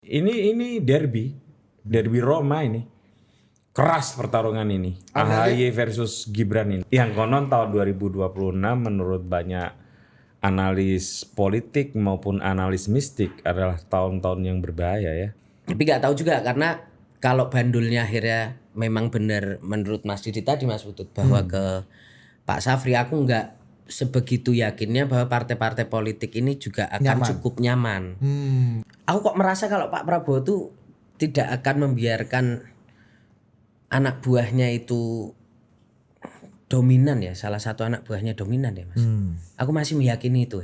ini derby Roma ini. Keras pertarungan ini. AHY versus Gibran ini. Yang konon tahun 2026 menurut banyak analis politik maupun analis mistik adalah tahun-tahun yang berbahaya ya. Tapi nggak tahu juga karena kalau bandulnya akhirnya memang benar menurut Mas Didi tadi Mas Putut bahwa ke Pak Safri, aku nggak sebegitu yakinnya bahwa partai-partai politik ini juga akan cukup nyaman. Aku kok merasa kalau Pak Prabowo tuh tidak akan membiarkan anak buahnya itu dominan ya, salah satu anak buahnya dominan ya Mas. Aku masih meyakini itu.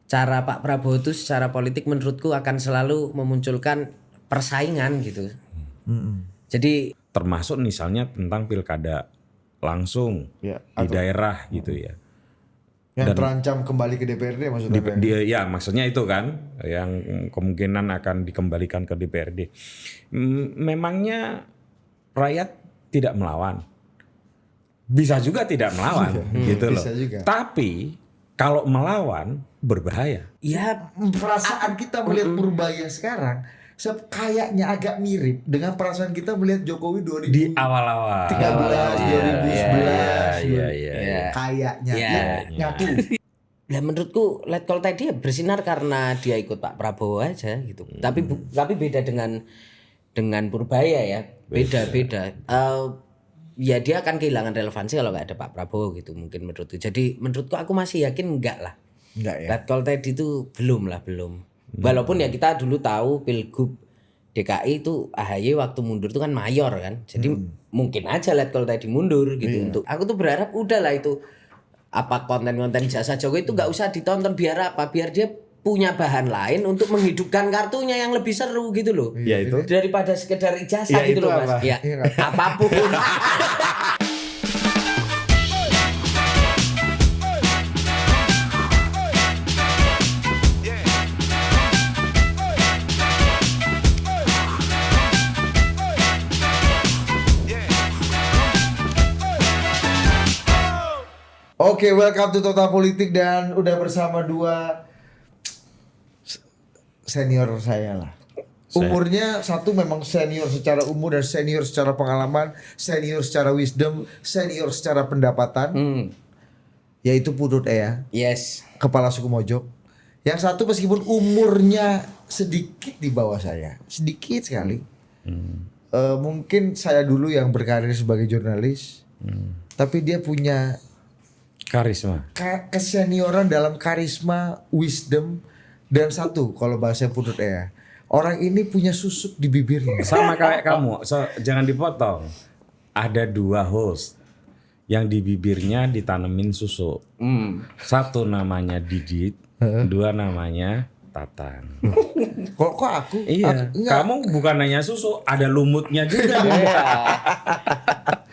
Cara Pak Prabowo itu secara politik menurutku akan selalu memunculkan persaingan gitu. Jadi termasuk misalnya tentang pilkada langsung Ya, di daerah gitu ya. Yang terancam kembali ke DPRD maksudnya. Ya maksudnya itu kan yang kemungkinan akan dikembalikan ke DPRD. Memangnya rakyat tidak melawan? Bisa juga tidak melawan gitu loh. Bisa juga. Tapi kalau melawan berbahaya. ya Perasaan kita melihat Purbaya sekarang kayaknya agak mirip dengan perasaan kita melihat Jokowi 2013, Di awal-awal. 2011, Iya. kayaknya Ya. nyatu. Ya menurutku Letkol tadi ya bersinar karena dia ikut Pak Prabowo aja gitu. Tapi beda dengan Purbaya ya. Beda. Ya dia akan kehilangan relevansi kalau nggak ada Pak Prabowo gitu mungkin menurutku. Jadi menurutku aku masih yakin enggak lah. Enggak ya. Letkol tadi itu belum. Walaupun ya kita dulu tahu Pilgub DKI itu AHY waktu mundur itu kan mayor kan. Jadi mungkin aja Letkol tadi mundur gitu untuk. Aku tuh berharap udahlah itu apa konten-konten jasa Jokowi itu nggak usah ditonton biar apa? Biar dia punya bahan lain untuk menghidupkan kartunya yang lebih seru gitu loh. Ya itu. Daripada sekedar ijazah Ya, gitu itu loh apa? Mas. Ya, Iya. apapun. Oke, welcome to Total Politik dan udah bersama dua senior saya lah. Umurnya satu memang senior secara umur dan senior secara pengalaman, senior secara wisdom, senior secara pendapatan. Yaitu Putut Ea, Yes. kepala suku Mojok. Yang satu meskipun umurnya sedikit di bawah saya, sedikit sekali. Mungkin saya dulu yang berkarir sebagai jurnalis, tapi dia punya Karisma. kesenioran dalam karisma, wisdom, dan satu kalau bahasa Putut Ea, orang ini punya susuk di bibirnya. Sama kayak kamu, jangan dipotong. Ada dua host yang di bibirnya ditanemin susu. Satu namanya Didit, dua namanya Tatang. Kok aku? Iya, Enggak. kamu bukan nanya susu, ada lumutnya juga.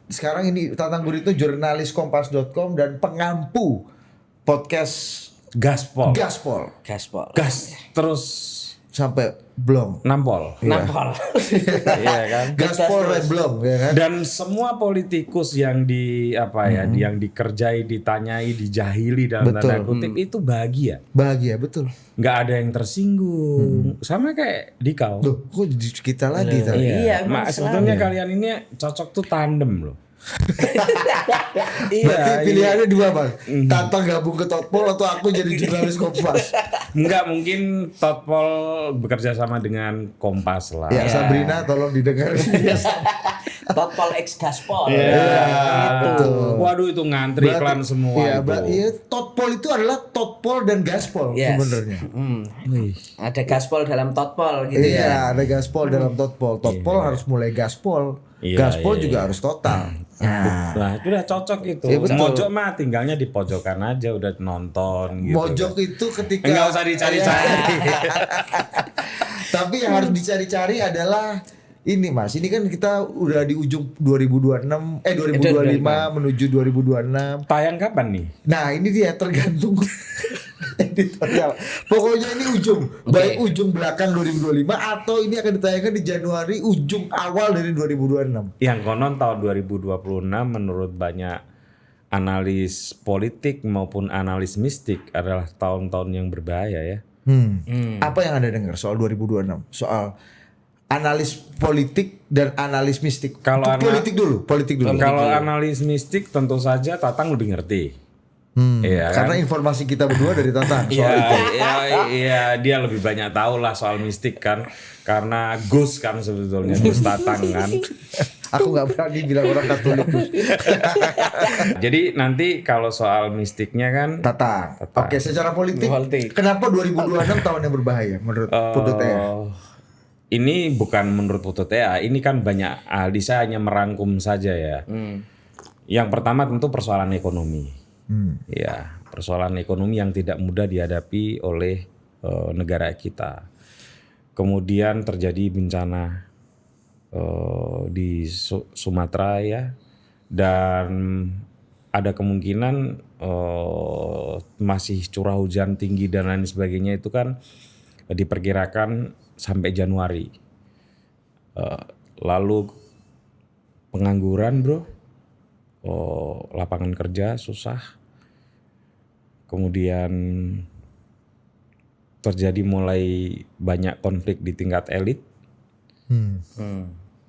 Sekarang ini Tatang Gurito jurnalis kompas.com dan pengampu podcast Gaspol. Gaspol Gaspol. Gas terus sampai belum. nampol. Nampol. Iya kan? Gaspol dan belum ya kan? Dan semua politikus yang yang dikerjai, ditanyai, dijahili dalam Betul. tanda kutip itu bahagia. Bahagia betul. Nggak ada yang tersinggung. Sama kayak Dikau. Loh, kok di kita lagi tadi? Iya, emang Sebetulnya kalian ini cocok tuh tandem loh. Berarti pilihannya dua bang, Tatang gabung ke Totpol atau aku jadi jurnalis Kompas. Enggak, mungkin Totpol bekerja sama dengan Kompas lah. Ya Sabrina tolong didengar. Totpol X Gaspol. betul. Waduh itu ngantri iklan semua Iya, itu. iya, Totpol itu adalah Totpol dan Gaspol Yes. sebenarnya. Wih. Ada Gaspol dalam Totpol gitu ya. Iya, ada Gaspol dalam Totpol. Totpol harus mulai Gaspol. Iya, Gaspol iya, juga iya. harus total. Nah itu udah cocok itu. Iya, betul. Mojok mah tinggalnya di pojokan aja udah nonton gitu. Mojok itu ketika Enggak usah dicari-cari. Tapi yang harus dicari-cari adalah ini Mas, ini kan kita udah di ujung 2025 menuju 2026. Tayang kapan nih? Nah, ini dia tergantung editorial. Pokoknya ini ujung, baik ujung belakang 2025 atau ini akan ditayangkan di Januari ujung awal dari 2026. Yang konon tahun 2026 menurut banyak analis politik maupun analis mistik adalah tahun-tahun yang berbahaya ya. Apa yang Anda dengar soal 2026? Soal analis politik dan analis mistik. Kalau politik dulu. Kalau analis mistik tentu saja Tatang lebih ngerti. Iya kan? Karena informasi kita berdua dari Tatang soal itu. Iya, dia lebih banyak tahu lah soal mistik kan. Karena Gus kan sebetulnya Gus Tatang kan. Aku nggak berani bilang orang Katolik. Jadi nanti kalau soal mistiknya kan Tatang. Oke, secara politik. Kenapa 2026 tahun yang berbahaya menurut Putu Tea? Ini bukan menurut Putu Tea, ini kan banyak ahli, saya hanya merangkum saja ya. Yang pertama tentu persoalan ekonomi. Ya, persoalan ekonomi yang tidak mudah dihadapi oleh negara kita. Kemudian terjadi bencana di Sumatera ya, dan ada kemungkinan masih curah hujan tinggi dan lain sebagainya, itu kan diperkirakan sampai Januari. Lalu pengangguran bro, lapangan kerja susah, kemudian terjadi mulai banyak konflik di tingkat elit.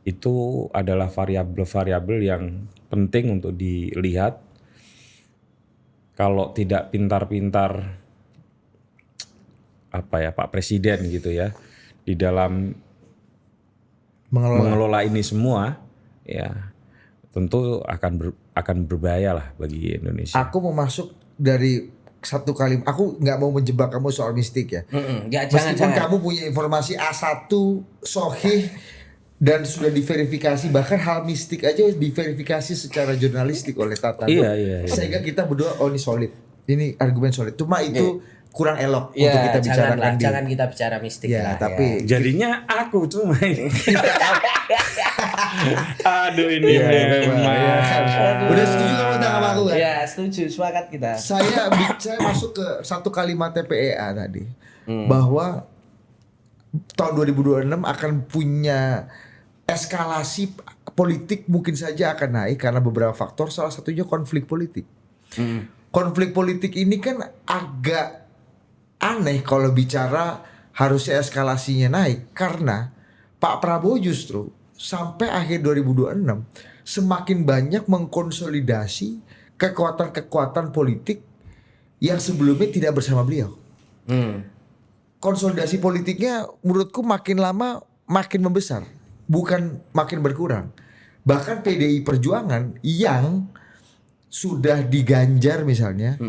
Itu adalah variabel-variabel yang penting untuk dilihat. Kalau tidak pintar-pintar Pak Presiden gitu ya di dalam mengelola ini semua, ya tentu akan berbahaya lah bagi Indonesia. Aku mau masuk dari satu kalimat. Aku nggak mau menjebak kamu soal mistik ya. Meskipun kamu punya informasi A1 sahih dan sudah diverifikasi, bahkan hal mistik aja diverifikasi secara jurnalistik oleh Tata. Iya. Sehingga kita berdua ini solid. Ini argumen solid. Cuma itu kurang elok untuk kita bicarakan. Jangan kita bicara mistik lah. Tapi jadinya aku cuma ini. Aduh ini Udah setuju kamu tentang sama aku kan? Ya setuju, sepakat kita. Saya masuk ke satu kalimat TPEA tadi, bahwa tahun 2026 akan punya eskalasi politik, mungkin saja akan naik karena beberapa faktor, salah satunya konflik politik. Konflik politik ini kan agak aneh kalau bicara harusnya eskalasinya naik, karena Pak Prabowo justru sampai akhir 2026 semakin banyak mengkonsolidasi kekuatan-kekuatan politik yang sebelumnya tidak bersama beliau. Konsolidasi politiknya menurutku makin lama makin membesar, bukan makin berkurang. Bahkan PDI Perjuangan yang sudah diganjar misalnya,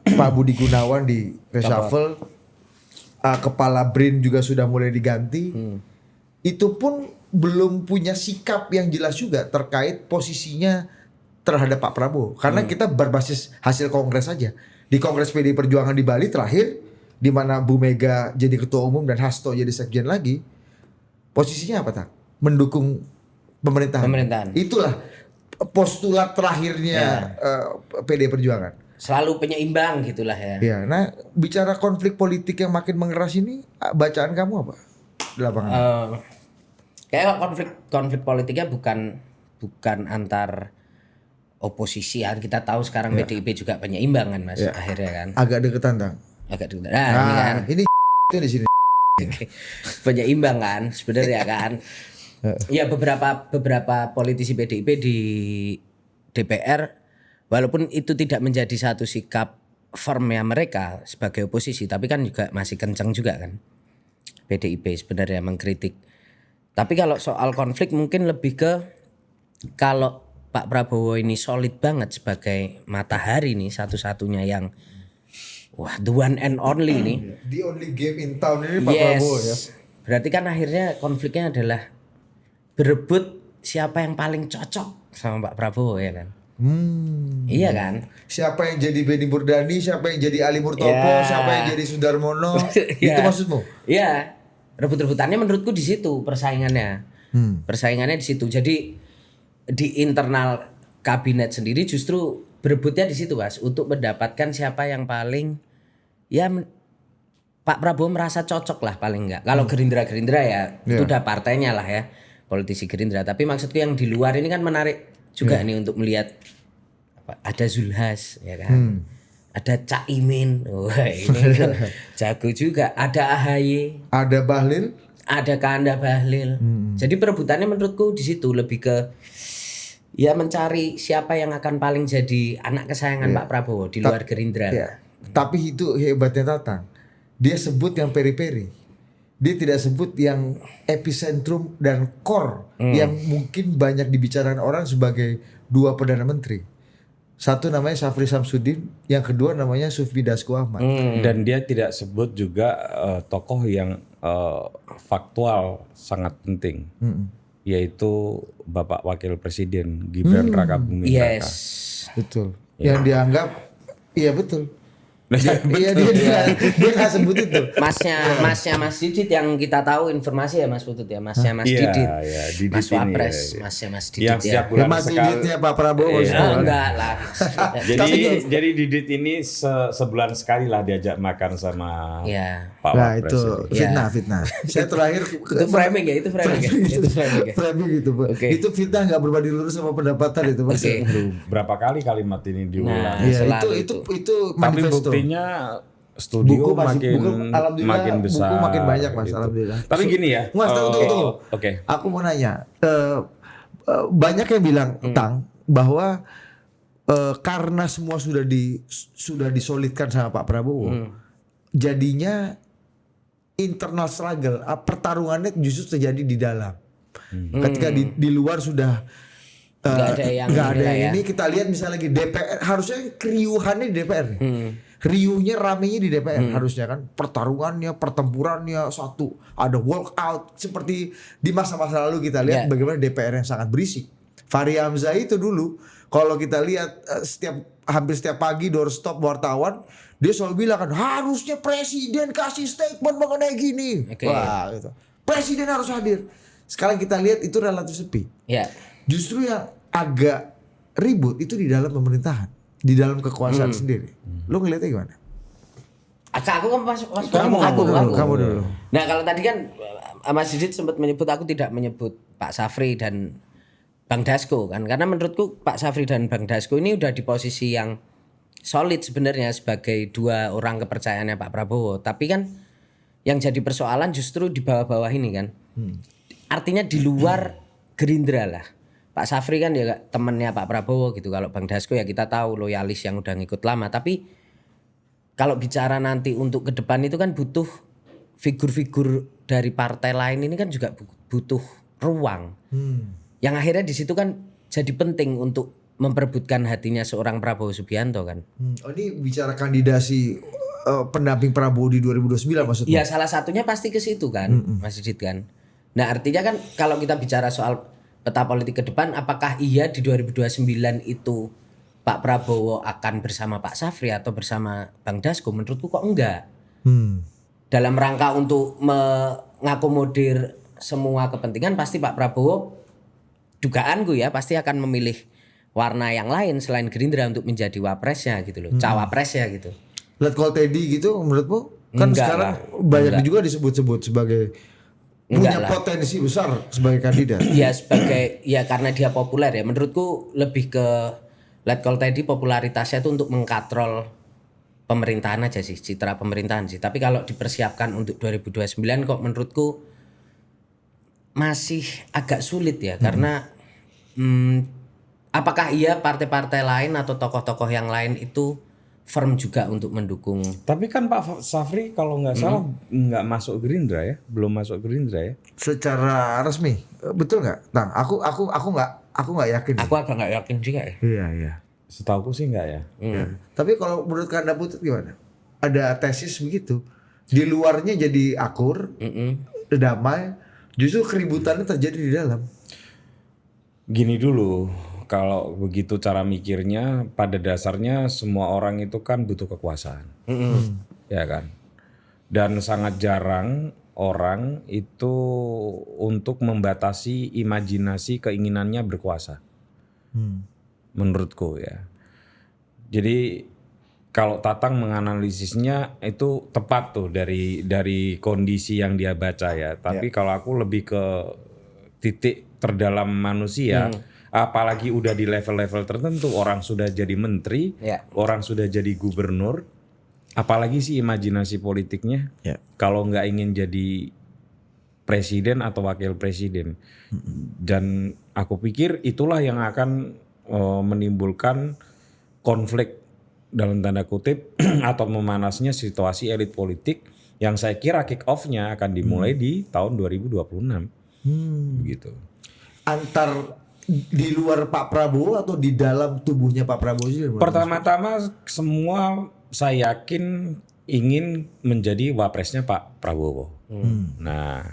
Pak Budi Gunawan di reshuffle, kepala BRIN juga sudah mulai diganti, itu pun belum punya sikap yang jelas juga terkait posisinya terhadap Pak Prabowo. Karena kita berbasis hasil kongres saja. Di kongres PDI Perjuangan di Bali terakhir, di mana Bu Mega jadi ketua umum dan Hasto jadi sekjen lagi, posisinya apa tak? Mendukung pemerintahan. Itulah postulat terakhirnya PDI Perjuangan. Selalu penyeimbang gitulah ya. Ya, nah bicara konflik politik yang makin mengeras ini, bacaan kamu apa di lapangan? Kayak konflik politiknya bukan antar oposisi kan. Kita tahu sekarang PDIP juga penyeimbang kan Mas, akhirnya kan. Agak deketan tang. Ini kan. Ini di sini. Penyeimbang kan sebenarnya kan. Ya beberapa politisi PDIP di DPR, walaupun itu tidak menjadi satu sikap firmnya mereka sebagai oposisi, tapi kan juga masih kencang juga kan PDIP sebenarnya mengkritik. Tapi kalau soal konflik mungkin lebih ke, kalau Pak Prabowo ini solid banget sebagai matahari nih, satu-satunya yang the one and only nih. The only game in town ini Pak Prabowo ya. Berarti kan akhirnya konfliknya adalah berebut siapa yang paling cocok sama Pak Prabowo ya kan. Iya kan. Siapa yang jadi Benny Murdani, siapa yang jadi Ali Murtopo, siapa yang jadi Sudarmono. Itu maksudmu? Iya. Rebut-rebutannya menurutku di situ persaingannya. Persaingannya di situ. Jadi di internal kabinet sendiri justru berebutnya di situ Mas, untuk mendapatkan siapa yang paling Pak Prabowo merasa cocok lah paling enggak. Kalau Gerindra ya itu udah partainya lah ya, politisi Gerindra. Tapi maksudku yang di luar ini kan menarik juga nih untuk melihat ada Zulhas ya kan. ada Cak Imin, wah ini kan jago juga, ada AHY, Ada Bahlil. ada Kanda Bahlil. Jadi perebutannya menurutku di situ lebih ke ya mencari siapa yang akan paling jadi anak kesayangan Pak Prabowo di luar Gerindra. Ya. Tapi itu hebatnya Tatang. Dia sebut yang peri-peri. Dia tidak sebut yang epicentrum dan core yang mungkin banyak dibicarakan orang sebagai dua perdana menteri. Satu namanya Syafri Samsudin, yang kedua namanya Sufmi Dasko Ahmad. Dan dia tidak sebut juga tokoh yang faktual sangat penting, yaitu Bapak Wakil Presiden Gibran Rakabuming Raka. Yes. Betul. Yang dianggap, iya betul. Iya dia nggak sebut itu. Masnya Mas Didit yang kita tahu informasi ya Mas Putut ya, Masnya Mas Iya, Didit. iya, Didit Mas ini, Wapres, iya. Masnya Mas Didit Yang ya. setiap bulan Mas sekali. Diditnya Pak Prabowo. Enggak lah. Jadi Didit ini sebulan sekali lah diajak makan sama Iya. Pak Nah Wapres. itu ini. fitnah. Saya terakhir Itu framing ya, itu framing ya. Itu framing ya. framing gitu, Pak. Oke. Itu fitnah nggak berbanding lurus sama pendapatan itu, Mas. Oke. Aduh, berapa kali kalimat ini diulang? Nah, Iya, selalu itu Tapi manifesto. buktinya studio makin alhamdulillah, makin besar. buku makin banyak Mas, gitu. alhamdulillah. Tapi gini ya. Mas, tunggu. Oke. Aku mau nanya, banyak yang bilang Tang bahwa karena semua sudah disolidkan sama Pak Prabowo, jadinya internal struggle, pertarungannya justru terjadi di dalam. Ketika di luar sudah Nggak ada yang ini, kita lihat misalnya lagi DPR, harusnya keriuhannya di DPR nih. Riuhnya ramenya di DPR harusnya kan, pertarungannya, pertempurannya satu, ada walkout seperti di masa-masa lalu kita lihat bagaimana DPR yang sangat berisik. Fahri Hamzah itu dulu kalau kita lihat hampir setiap pagi doorstop wartawan, dia selalu bilang kan harusnya presiden kasih statement mengenai gini. Oke. Wah, gitu. Presiden harus hadir. Sekarang kita lihat itu relatif sepi. Ya. Justru yang agak ribut itu di dalam pemerintahan, di dalam kekuasaan sendiri. Lo ngeliatnya gimana? Aku kan pas Kamu dulu. Nah, kalau tadi kan Mas Didit sempat menyebut, aku tidak menyebut Pak Safri dan Bang Dasko kan, karena menurutku Pak Safri dan Bang Dasko ini udah di posisi yang solid sebenarnya sebagai dua orang kepercayaannya Pak Prabowo. Tapi kan yang jadi persoalan justru di bawah-bawah ini kan. Artinya di luar Gerindra lah. Pak Safri kan ya temennya Pak Prabowo gitu. Kalau Bang Dasko ya kita tahu loyalis yang udah ngikut lama. Tapi kalau bicara nanti untuk ke depan itu kan butuh figur-figur dari partai lain ini kan juga butuh ruang. Yang akhirnya di situ kan jadi penting untuk memperebutkan hatinya seorang Prabowo Subianto kan. Oh, ini bicara kandidasi pendamping Prabowo di 2029 maksudnya? Ya salah satunya pasti ke situ kan, Mas Didit kan. Nah artinya kan kalau kita bicara soal peta politik ke depan, apakah iya di 2029 itu Pak Prabowo akan bersama Pak Safri atau bersama Bang Dasko? Menurutku kok enggak. Dalam rangka untuk mengakomodir semua kepentingan, pasti Pak Prabowo, dugaanku ya, pasti akan memilih warna yang lain selain Gerindra untuk menjadi wapresnya gitu loh, cawapresnya gitu. Let call Teddy gitu menurutmu? Kan Enggak sekarang lah, banyak juga disebut-sebut sebagai Enggak punya lah. potensi besar sebagai kandidat. Ya sebagai ya karena dia populer ya. Menurutku lebih ke Let Call Teddy popularitasnya itu untuk mengkatrol pemerintahan aja sih, citra pemerintahan sih. Tapi kalau dipersiapkan untuk 2029 kok menurutku masih agak sulit ya karena apakah iya partai-partai lain atau tokoh-tokoh yang lain itu firm juga untuk mendukung. Tapi kan Pak Safri kalau nggak salah nggak masuk Gerindra ya, belum masuk Gerindra ya. Secara resmi, betul nggak? Nah, aku nggak yakin. Aku agak nggak yakin juga ya. Iya. Setauku sih nggak ya. Ya. Tapi kalau menurut Kanda Putut gimana? Ada tesis begitu. Di luarnya jadi akur, damai, justru keributannya terjadi di dalam. Gini dulu, kalau begitu cara mikirnya, pada dasarnya semua orang itu kan butuh kekuasaan, ya kan. Dan sangat jarang orang itu untuk membatasi imajinasi keinginannya berkuasa, menurutku ya. Jadi kalau Tatang menganalisisnya itu tepat tuh dari kondisi yang dia baca ya. Tapi kalau aku lebih ke titik terdalam manusia. apalagi udah di level-level tertentu, orang sudah jadi menteri, Ya. orang sudah jadi gubernur, apalagi sih imajinasi politiknya Ya. kalau nggak ingin jadi presiden atau wakil presiden. Dan aku pikir itulah yang akan menimbulkan konflik dalam tanda kutip atau memanasnya situasi elit politik yang saya kira kick off-nya akan dimulai di tahun 2026. Begitu. Antar di luar Pak Prabowo atau di dalam tubuhnya Pak Prabowo sih? Pertama-tama semua saya yakin ingin menjadi wapresnya Pak Prabowo. Nah,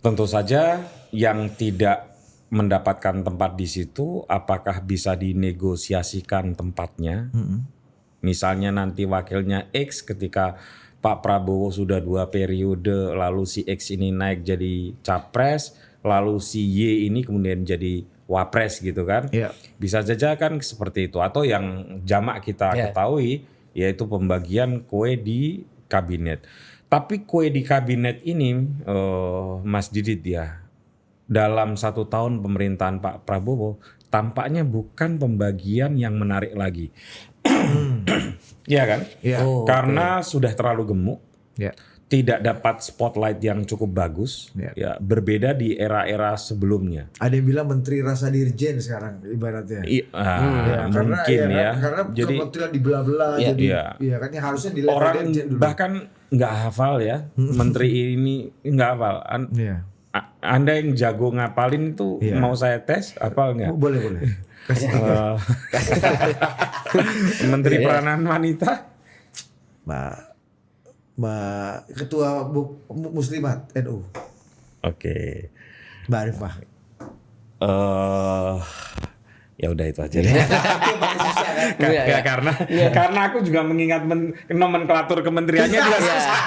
tentu saja yang tidak mendapatkan tempat di situ, apakah bisa dinegosiasikan tempatnya? Misalnya nanti wakilnya X ketika Pak Prabowo sudah 2 periode, lalu si X ini naik jadi capres, lalu si Y ini kemudian jadi wapres gitu kan? Iya. Bisa saja kan seperti itu. Atau yang jamak kita Ya. ketahui yaitu pembagian kue di kabinet. Tapi kue di kabinet ini Mas Didit ya, dalam 1 tahun pemerintahan Pak Prabowo tampaknya bukan pembagian yang menarik lagi. Iya kan? Iya. Oh, Karena sudah terlalu gemuk, Ya. tidak dapat spotlight yang cukup bagus, Ya. ya berbeda di era-era sebelumnya. Ada yang bilang menteri rasa dirjen sekarang ibaratnya. Ya, mungkin ya. Karena Jadi kementerian dibelah-belah Iya. jadi Iya. ya kan yang harusnya di level orang dirjen dulu. bahkan nggak hafal ya menteri ini nggak hafal. Iya. Anda yang jago ngapalin itu Iya. mau saya tes hafal nggak? Boleh boleh. Eh, Menteri Peranan Wanita. Mbak Ketua Muslimat NU. Oke. Mbak Arifah. Ya udah itu aja deh. Iya, iya. Karena aku juga mengingat nomenklatur kementeriannya juga susah.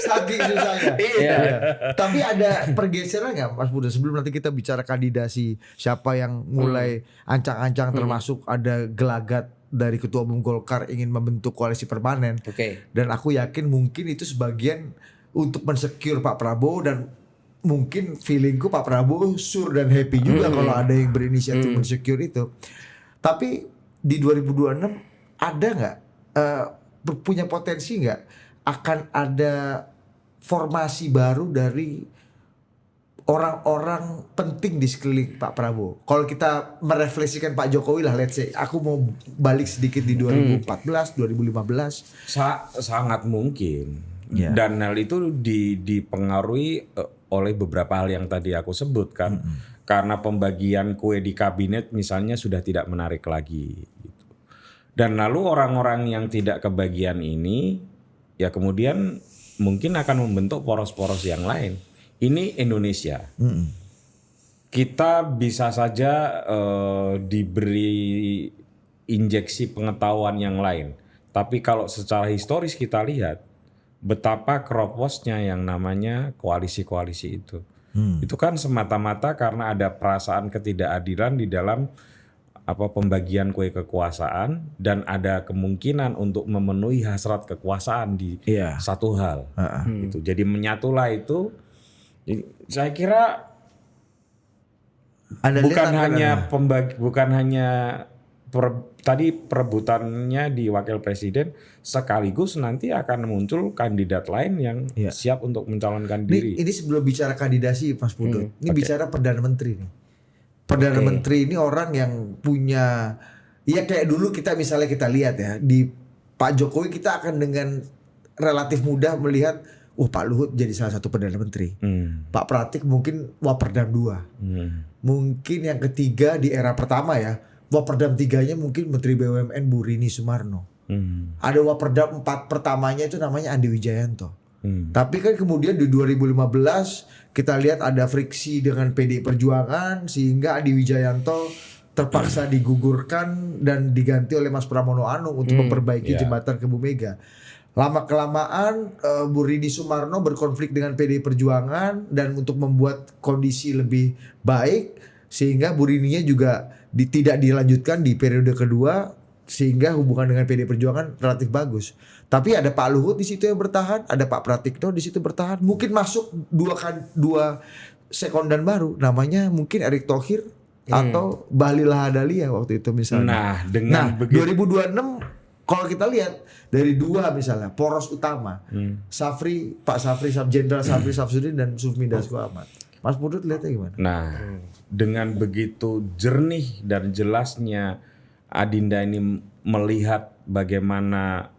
saking susahnya. Iya. Tapi ada pergeseran nggak Mas Budha sebelum nanti kita bicara kandidasi siapa yang mulai ancang-ancang termasuk ada gelagat dari Ketua Umum Golkar ingin membentuk koalisi permanen. Oke. Dan aku yakin mungkin itu sebagian untuk mensecure Pak Prabowo dan mungkin feelingku Pak Prabowo sure dan happy juga kalau ada yang berinisiatif mensecure itu. Tapi di 2026 ada nggak punya potensi nggak akan ada formasi baru dari orang-orang penting di sekeliling Pak Prabowo. Kalau kita merefleksikan Pak Jokowi lah, let's say, aku mau balik sedikit di 2014, 2015. Sangat mungkin. Ya. Dan hal itu dipengaruhi oleh beberapa hal yang tadi aku sebutkan. Karena pembagian kue di kabinet misalnya sudah tidak menarik lagi. Gitu. Dan lalu orang-orang yang tidak kebagian ini, ya kemudian mungkin akan membentuk poros-poros yang lain. Ini Indonesia. Kita bisa saja diberi injeksi pengetahuan yang lain. Tapi kalau secara historis kita lihat betapa keroposnya yang namanya koalisi-koalisi itu. Itu kan semata-mata karena ada perasaan ketidakadilan di dalam pembagian kue kekuasaan dan ada kemungkinan untuk memenuhi hasrat kekuasaan di Iya. satu hal. Gitu. Jadi menyatulah itu. Saya kira Anda bukan lihat hanya bukan hanya tadi perebutannya di wakil presiden, sekaligus nanti akan muncul kandidat lain yang Iya. siap untuk mencalonkan diri. ini sebelum bicara kandidasi Mas Pudut, ini bicara Perdana Menteri nih. Perdana Menteri ini orang yang punya, ya kayak dulu kita misalnya kita lihat ya, di Pak Jokowi kita akan dengan relatif mudah melihat, Pak Luhut jadi salah satu Perdana Menteri. Pak Pratik mungkin Waperdam 2. Mungkin yang ketiga di era pertama ya, Waperdam 3-nya mungkin Menteri BUMN Bu Rini Sumarno. Ada Waperdam 4 pertamanya itu namanya Andi Wijayanto. Tapi kan kemudian di 2015 kita lihat ada friksi dengan PDI Perjuangan sehingga Andi Wijayanto terpaksa digugurkan dan diganti oleh Mas Pramono Anung untuk memperbaiki jembatan ke Bu Mega. Lama-kelamaan Bu Rini Sumarno berkonflik dengan PDI Perjuangan dan untuk membuat kondisi lebih baik sehingga Bu Rininya juga tidak dilanjutkan di periode kedua sehingga hubungan dengan PDI Perjuangan relatif bagus. Tapi ada Pak Luhut di situ yang bertahan, ada Pak Pratikno di situ bertahan. Mungkin masuk dua sekondan baru, namanya mungkin Erick Thohir atau Bahlil Lahadalia waktu itu misalnya. Nah, dengan begitu 2026 kalau kita lihat dari dua misalnya poros utama, Pak Safri, Jenderal Safri Samsudin dan Sufmi Dasko Ahmad. Mas Pudut lihatnya gimana? Nah, dengan begitu jernih dan jelasnya Adinda ini melihat bagaimana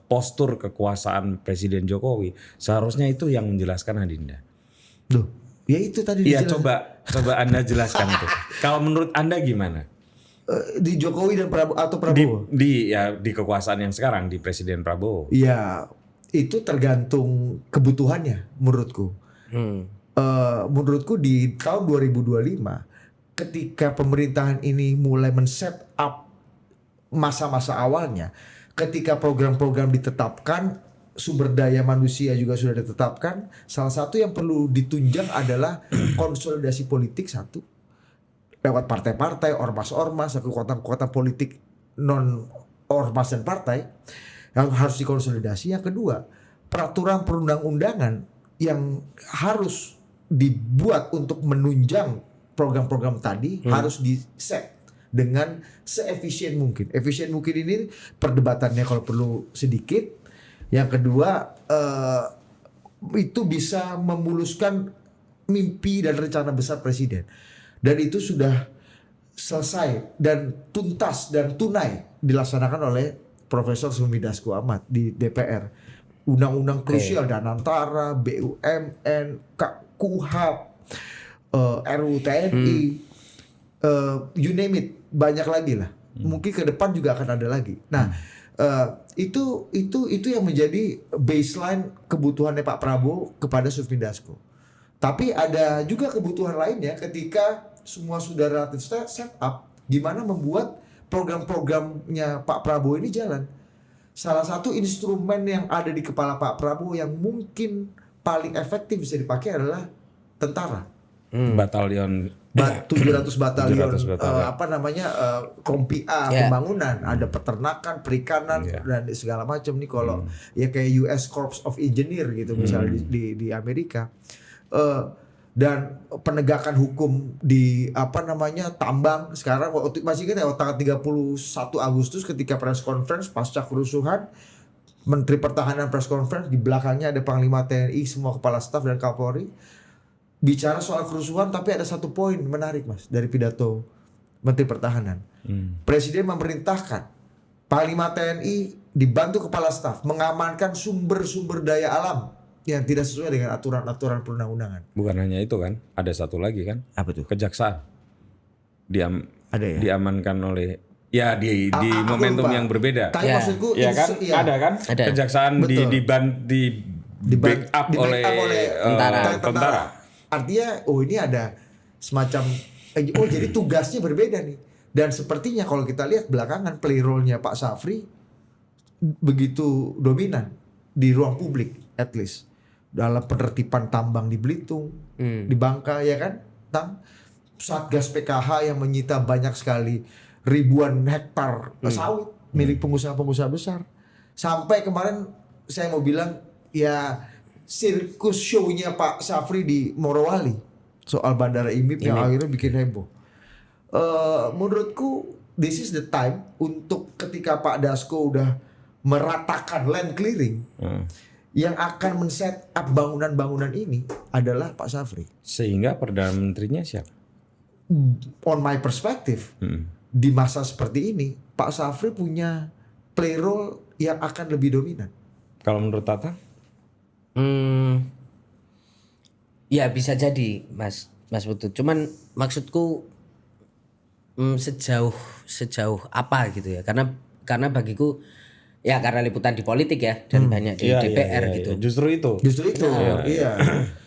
postur kekuasaan Presiden Jokowi, seharusnya itu yang menjelaskan Adinda. Loh, ya itu tadi Iya, dijelaskan. coba Anda jelaskan itu. Kalau menurut Anda gimana? Di Jokowi dan Prabowo atau Prabowo? Di kekuasaan yang sekarang di Presiden Prabowo. Ya, itu tergantung kebutuhannya menurutku. Menurutku di tahun 2025 ketika pemerintahan ini mulai men-set up masa-masa awalnya, ketika program-program ditetapkan, sumber daya manusia juga sudah ditetapkan, salah satu yang perlu ditunjang adalah konsolidasi politik satu, lewat partai-partai, ormas-ormas, kekuatan-kekuatan politik non ormas dan partai yang harus dikonsolidasi. Yang kedua, peraturan perundang-undangan yang harus dibuat untuk menunjang program-program tadi harus di-set dengan seefisien mungkin. Efisien mungkin ini perdebatannya kalau perlu sedikit. Yang kedua, itu bisa memuluskan mimpi dan rencana besar presiden. Dan itu sudah selesai dan tuntas dan tunai dilaksanakan oleh Profesor Sufmi Dasko Ahmad di DPR. Undang-undang krusial Danantara, BUMN, KUHP, RUU TNI, you name it, banyak lagi lah. Mungkin ke depan juga akan ada lagi. Nah, itu yang menjadi baseline kebutuhannya Pak Prabowo kepada Sufmi Dasko. Tapi ada juga kebutuhan lainnya ketika semua sudah relatif set up, gimana membuat program-programnya Pak Prabowo ini jalan. Salah satu instrumen yang ada di kepala Pak Prabowo yang mungkin paling efektif bisa dipakai adalah tentara. Batalion 700 batalion, 700 batalion. Kompi A pembangunan, ada peternakan, perikanan dan segala macam nih kalau ya kayak US Corps of Engineer gitu misalnya di Amerika. Dan penegakan hukum di tambang sekarang masih ingat ya tanggal 31 Agustus ketika press conference pasca kerusuhan, Menteri Pertahanan press conference, di belakangnya ada Panglima TNI, semua kepala staf dan Kapolri bicara soal kerusuhan. Tapi ada satu poin menarik Mas dari pidato Menteri Pertahanan. Presiden memerintahkan Panglima TNI dibantu kepala staf mengamankan sumber-sumber daya alam yang tidak sesuai dengan aturan-aturan perundang-undangan. Bukan hanya itu kan, ada satu lagi kan? Apa tuh? Kejaksaan. Ada ya? Diamankan oleh di momentum yang berbeda. Tapi maksudku ya kan? Ada kan? Ada. Kejaksaan di backup oleh tentara. Artinya ini ada semacam jadi tugasnya berbeda nih. Dan sepertinya kalau kita lihat belakangan play role-nya Pak Safri begitu dominan di ruang publik, at least dalam penertiban tambang di Belitung, di Bangka ya kan, Satgas PKH yang menyita banyak sekali ribuan hektar sawit milik pengusaha-pengusaha besar. Sampai kemarin saya mau bilang ya sirkus show-nya Pak Safri di Morowali soal Bandara IMIP yang akhirnya bikin heboh. Menurutku this is the time untuk ketika Pak Dasko udah meratakan land clearing, yang akan men-set up bangunan-bangunan ini adalah Pak Safri. Sehingga Perdana Menterinya siapa? On my perspective, di masa seperti ini, Pak Safri punya play role yang akan lebih dominan. Kalau menurut Tata? Ya bisa jadi Mas Putut. Cuman maksudku sejauh apa gitu ya. Karena bagiku ya karena liputan di politik ya dan banyak di DPR gitu. Justru itu. Iya.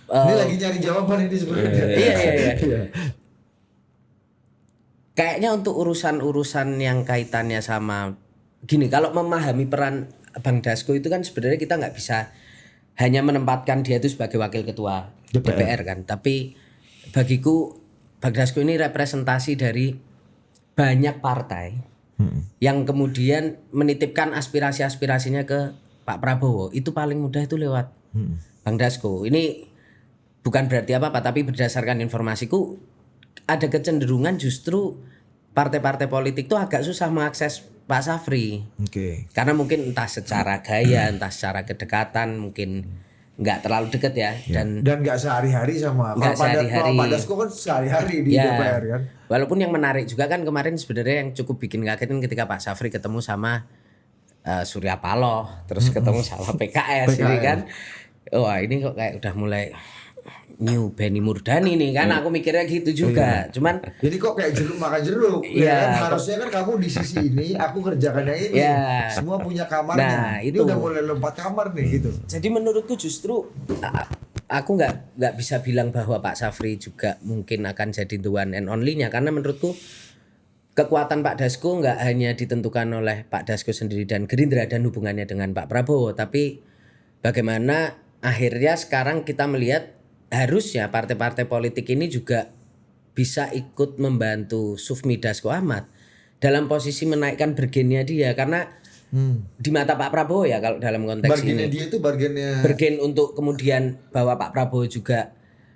Ini lagi nyari jawaban ini sebenarnya. Iya. Kayaknya untuk urusan-urusan yang kaitannya sama gini, kalau memahami peran Bang Dasko itu kan sebenarnya kita nggak bisa hanya menempatkan dia itu sebagai wakil ketua DPR kan. Tapi bagiku Bang Dasko ini representasi dari banyak partai yang kemudian menitipkan aspirasi-aspirasinya ke Pak Prabowo. Itu paling mudah itu lewat Bang Dasko. Ini bukan berarti apa-apa, tapi berdasarkan informasiku ada kecenderungan justru partai-partai politik tuh agak susah mengakses Pak Safri. Oke. Karena mungkin entah secara gaya, entah secara kedekatan, mungkin nggak terlalu deket ya. Dan nggak sehari-hari sama nggak sehari-hari. Pak Dasko kan sehari-hari di DPR kan. Walaupun yang menarik juga kan kemarin sebenarnya yang cukup bikin kaget kan ketika Pak Safri ketemu sama Surya Paloh, terus ketemu sama PKS ini kan. Wah ini kok kayak udah mulai new Benny Murdani nih kan, aku mikirnya gitu juga. Cuman jadi kok kayak jeruk makan jeruk. Ya kan? Harusnya kan kamu di sisi ini, aku kerjakan yang ini. Semua punya kamarnya. Nah, itu udah mulai lompat kamar nih gitu. Jadi menurutku justru aku nggak bisa bilang bahwa Pak Safri juga mungkin akan jadi the one and only-nya, karena menurutku kekuatan Pak Dasko nggak hanya ditentukan oleh Pak Dasko sendiri dan Gerindra dan hubungannya dengan Pak Prabowo, tapi bagaimana akhirnya sekarang kita melihat harusnya partai-partai politik ini juga bisa ikut membantu Sufmi Dasko Ahmad dalam posisi menaikkan bergennya dia, karena di mata Pak Prabowo ya kalau dalam konteks bargainnya ini dia itu bergen untuk kemudian bahwa Pak Prabowo juga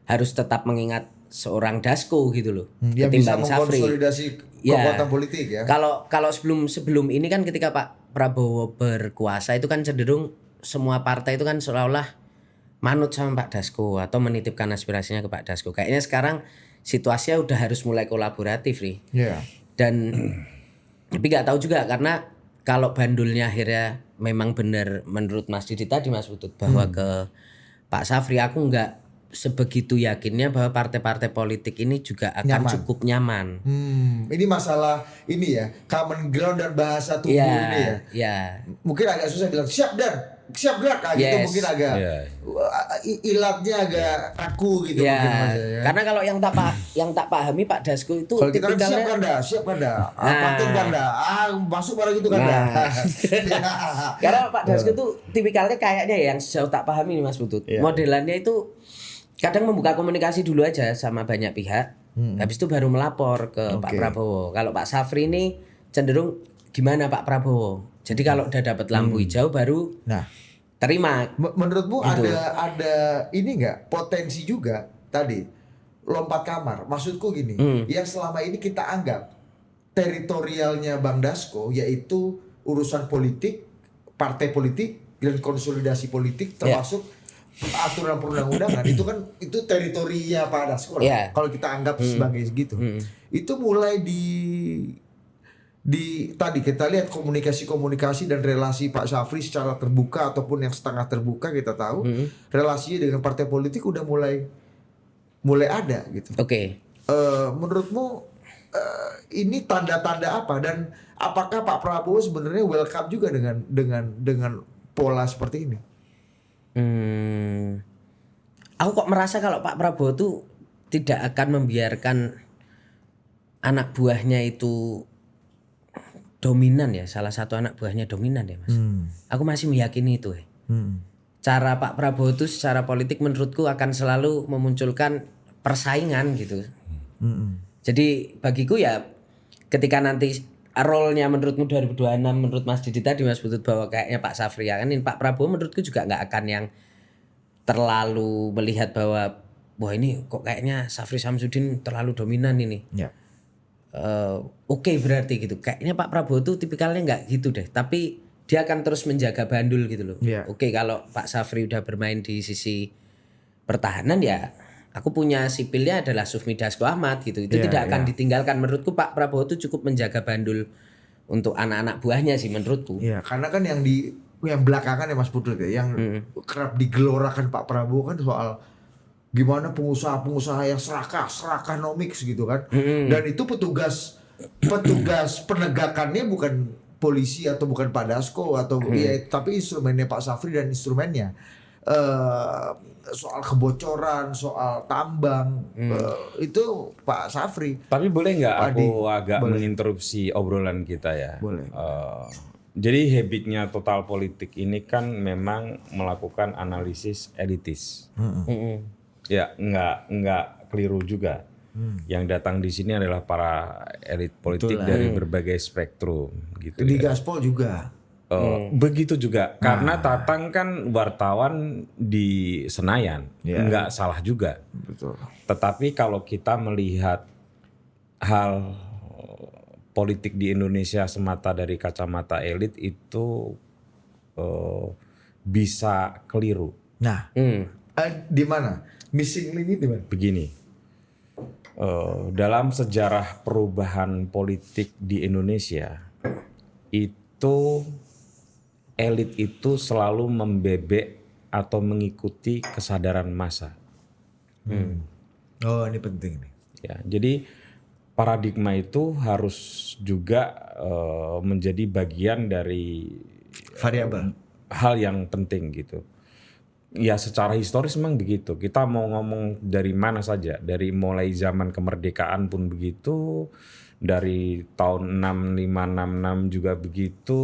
harus tetap mengingat seorang Dasko gitu loh, yang bisa ketimbang Safri. mengkonsolidasi kekuatan politik ya. Kalau sebelum ini kan ketika Pak Prabowo berkuasa itu kan cenderung semua partai itu kan seolah-olah manut sama Pak Dasko atau menitipkan aspirasinya ke Pak Dasko. Kayaknya sekarang situasinya udah harus mulai kolaboratif nih. Dan tapi nggak tahu juga, karena kalau bandulnya akhirnya memang benar menurut Mas Didi tadi Mas Putut bahwa ke Pak Safri, aku nggak sebegitu yakinnya bahwa partai-partai politik ini juga akan cukup nyaman. Ini masalah ini ya, common ground dan bahasa tubuh ini ya. Mungkin agak susah bilang siap gerak gitu, mungkin agak ilatnya agak kaku gitu mungkin Mas ya. Karena kalau yang tak pahami Pak Dasko itu kalau kita siap kan dah, pantun kan dah, masuk pada gitu kan dah. Karena Pak Dasko itu tipikalnya kayaknya yang sejauh tak pahami nih Mas Putut. Modelannya itu kadang membuka komunikasi dulu aja sama banyak pihak, habis itu baru melapor ke Pak Prabowo. Kalau Pak Safri ini cenderung gimana Pak Prabowo. Jadi kalau udah dapat lampu hijau baru terima. Menurutmu gitu. ada ini nggak potensi juga tadi lompat kamar? Maksudku gini, yang selama ini kita anggap teritorialnya Bang Dasko yaitu urusan politik, partai politik dan konsolidasi politik termasuk aturan perundang-undangan itu teritorinya Pak Dasko lah. Kalau kita anggap sebagai segitu, itu mulai tadi kita lihat komunikasi dan relasi Pak Safri secara terbuka ataupun yang setengah terbuka, kita tahu relasinya dengan partai politik udah mulai ada gitu. Menurutmu ini tanda-tanda apa, dan apakah Pak Prabowo sebenarnya welcome juga dengan pola seperti ini? Aku kok merasa kalau Pak Prabowo tuh tidak akan membiarkan anak buahnya itu dominan ya, salah satu anak buahnya dominan ya Mas. Aku masih meyakini itu. Cara Pak Prabowo itu secara politik menurutku akan selalu memunculkan persaingan gitu. Jadi bagiku ya ketika nanti role-nya menurutmu 2026 menurut Mas Didi tadi Mas Putut bahwa kayaknya Pak Safri ya kan, Pak Prabowo menurutku juga nggak akan yang terlalu melihat bahwa wah ini kok kayaknya Safri Samsudin terlalu dominan ini. Oke, berarti gitu. Kayaknya Pak Prabowo tuh tipikalnya nggak gitu deh. Tapi dia akan terus menjaga bandul gitu loh. Oke, kalau Pak Safri udah bermain di sisi pertahanan ya, aku punya sipilnya adalah Sufmi Dasko Ahmad gitu. Itu tidak akan ditinggalkan. Menurutku Pak Prabowo tuh cukup menjaga bandul untuk anak-anak buahnya sih menurutku. Karena kan yang belakangan ya Mas Putut ya, yang kerap digelorakan Pak Prabowo kan soal gimana pengusaha-pengusaha yang serakah nomiks gitu kan. Dan itu petugas penegakannya bukan polisi atau bukan Pak Dasko atau tapi instrumennya Pak Safri dan instrumennya soal kebocoran, soal tambang itu Pak Safri. Tapi boleh nggak aku agak menginterupsi obrolan kita ya? Boleh. Jadi habitnya Total Politik ini kan memang melakukan analisis elitis. Ya nggak keliru juga. Yang datang di sini adalah para elit politik dari berbagai spektrum gitu. Di Gaspol juga. Begitu juga karena Tatang kan wartawan di Senayan, nggak salah juga. Betul. Tetapi kalau kita melihat hal politik di Indonesia semata dari kacamata elit itu bisa keliru. Nah, di mana? Missing link di mana? Begini, dalam sejarah perubahan politik di Indonesia itu elit itu selalu membebek atau mengikuti kesadaran massa. Oh, ini penting nih. Ya, jadi paradigma itu harus juga menjadi bagian dari Variabel. hal yang penting gitu. Ya secara historis memang begitu. Kita mau ngomong dari mana saja, dari mulai zaman kemerdekaan pun begitu, dari tahun 6566 juga begitu,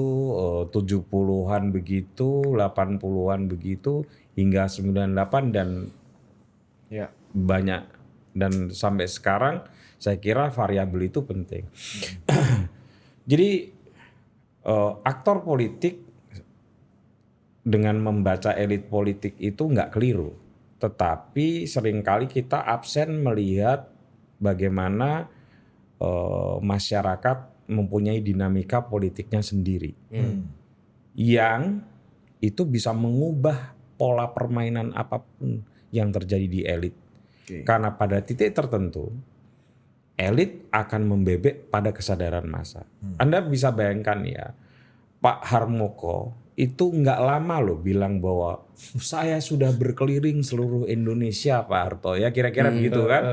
70-an begitu, 80-an begitu, hingga 98 dan Ya. banyak dan sampai sekarang saya kira variabel itu penting. Jadi aktor politik dengan membaca elit politik itu nggak keliru, tetapi seringkali kita absen melihat bagaimana masyarakat mempunyai dinamika politiknya sendiri, yang itu bisa mengubah pola permainan apapun yang terjadi di elit. Karena pada titik tertentu elit akan membebek pada kesadaran massa. Anda bisa bayangkan ya, Pak Harmoko itu nggak lama loh bilang bahwa saya sudah berkeliling seluruh Indonesia Pak Harto, ya kira-kira begitu kan.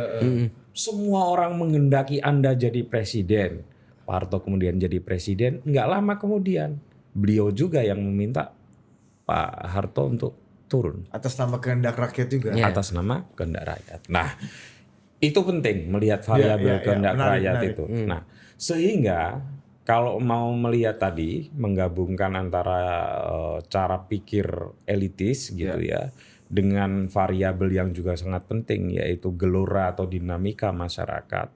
Semua orang menghendaki Anda jadi presiden. Pak Harto kemudian jadi presiden, nggak lama kemudian beliau juga yang meminta Pak Harto untuk turun. Atas nama kehendak rakyat juga. Atas nama kehendak rakyat. Nah, itu penting melihat variabel kehendak rakyat itu. Nah, sehingga kalau mau melihat tadi menggabungkan antara cara pikir elitis gitu ya dengan variabel yang juga sangat penting yaitu gelora atau dinamika masyarakat.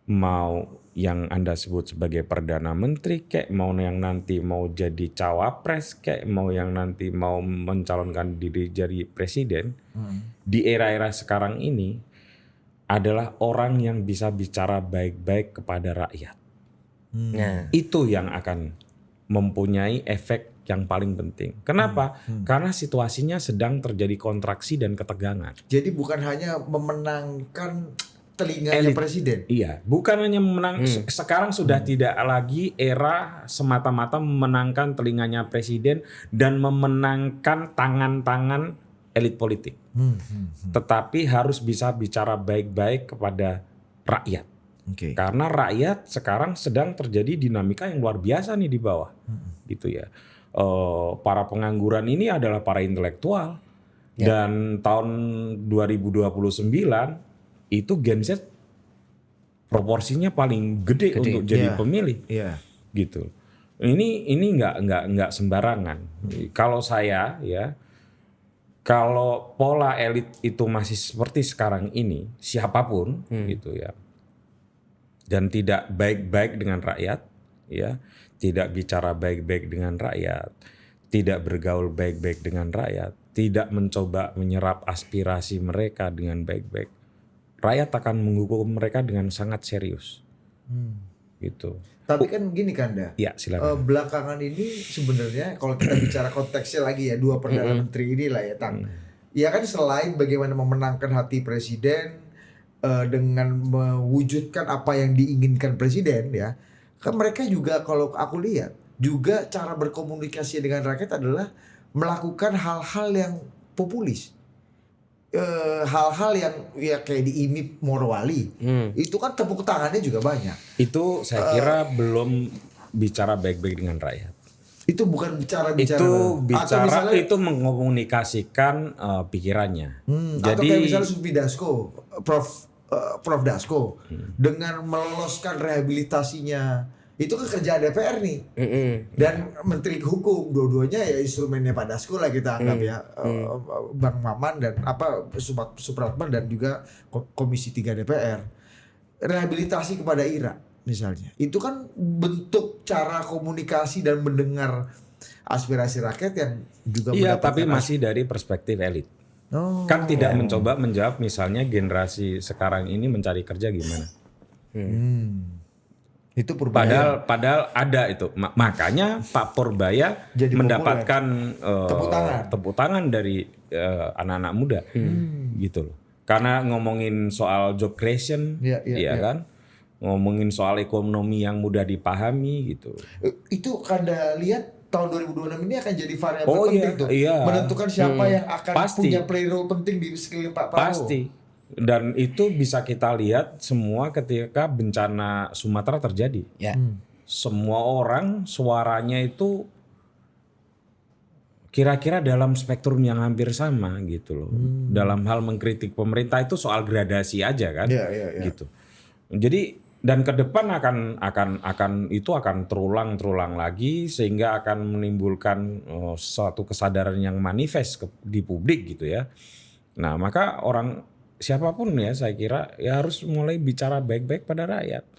Mau yang Anda sebut sebagai Perdana Menteri kek, mau yang nanti mau jadi cawapres kek, mau yang nanti mau mencalonkan diri jadi presiden, di era-era sekarang ini adalah orang yang bisa bicara baik-baik kepada rakyat. Nah, Itu yang akan mempunyai efek yang paling penting. Kenapa? Karena situasinya sedang terjadi kontraksi dan ketegangan. Jadi bukan hanya memenangkan telinganya Elit. presiden. Iya, bukan hanya menang. Sekarang sudah tidak lagi era semata-mata memenangkan telinganya presiden dan memenangkan tangan-tangan elit politik. Tetapi harus bisa bicara baik-baik kepada rakyat. Oke. Karena rakyat sekarang sedang terjadi dinamika yang luar biasa nih di bawah, gitu ya. Para pengangguran ini adalah para intelektual dan tahun 2029 itu Gen Z proporsinya paling gede untuk jadi pemilih, gitu. Ini nggak sembarangan. Kalau saya ya, kalau pola elit itu masih seperti sekarang ini, siapapun gitu ya. Dan tidak baik-baik dengan rakyat, ya, tidak bicara baik-baik dengan rakyat, tidak bergaul baik-baik dengan rakyat, tidak mencoba menyerap aspirasi mereka dengan baik-baik, rakyat akan menghukum mereka dengan sangat serius, gitu. Tapi kan gini Kanda, Ya silakan. belakangan ini sebenarnya kalau kita bicara konteksnya lagi ya dua perdana menteri inilah ya Tang. Ya kan selain bagaimana memenangkan hati presiden dengan mewujudkan apa yang diinginkan presiden ya, kan mereka juga kalau aku lihat juga cara berkomunikasi dengan rakyat adalah melakukan hal-hal yang populis. Hal-hal yang ya kayak di IMIP Morowali itu kan tepuk tangannya juga banyak. Itu saya kira belum bicara baik-baik dengan rakyat. Itu bukan bicara Itu atau bicara misalnya, itu mengkomunikasikan pikirannya. atau Jadi kayak misalnya Supi Dasko, Prof Dasko dengan meloloskan rehabilitasinya itu kan kerjaan DPR nih dan Menteri Hukum dua-duanya ya instrumennya Pak Dasko lah kita anggap ya, Bang Maman dan Supratman dan juga Komisi 3 DPR rehabilitasi kepada Ira misalnya itu kan bentuk cara komunikasi dan mendengar aspirasi rakyat yang juga iya, mendapatkan tapi masih dari perspektif elit. Oh. Kan tidak mencoba menjawab misalnya generasi sekarang ini mencari kerja gimana. Itu Purbaya. Padahal ada itu. Makanya Pak Purbaya Jadi mendapatkan Tepuk tangan. tangan dari anak-anak muda. Gitu loh. Karena ngomongin soal job creation, Iya. kan? Ngomongin soal ekonomi yang mudah dipahami gitu. Itu Anda lihat tahun 2026 ini akan jadi variabel Oh, penting iya, tuh. iya. Menentukan siapa yang akan Pasti. punya play role penting di sekeliling Pak Prabowo. Pasti. Dan itu bisa kita lihat semua ketika bencana Sumatera terjadi. Ya. Semua orang suaranya itu kira-kira dalam spektrum yang hampir sama gitu loh. Dalam hal mengkritik pemerintah itu soal gradasi aja kan. Iya. Gitu. Jadi dan ke depan akan itu akan terulang lagi sehingga akan menimbulkan suatu kesadaran yang manifest di publik gitu ya. Nah, maka orang siapapun ya saya kira ya harus mulai bicara baik-baik pada rakyat.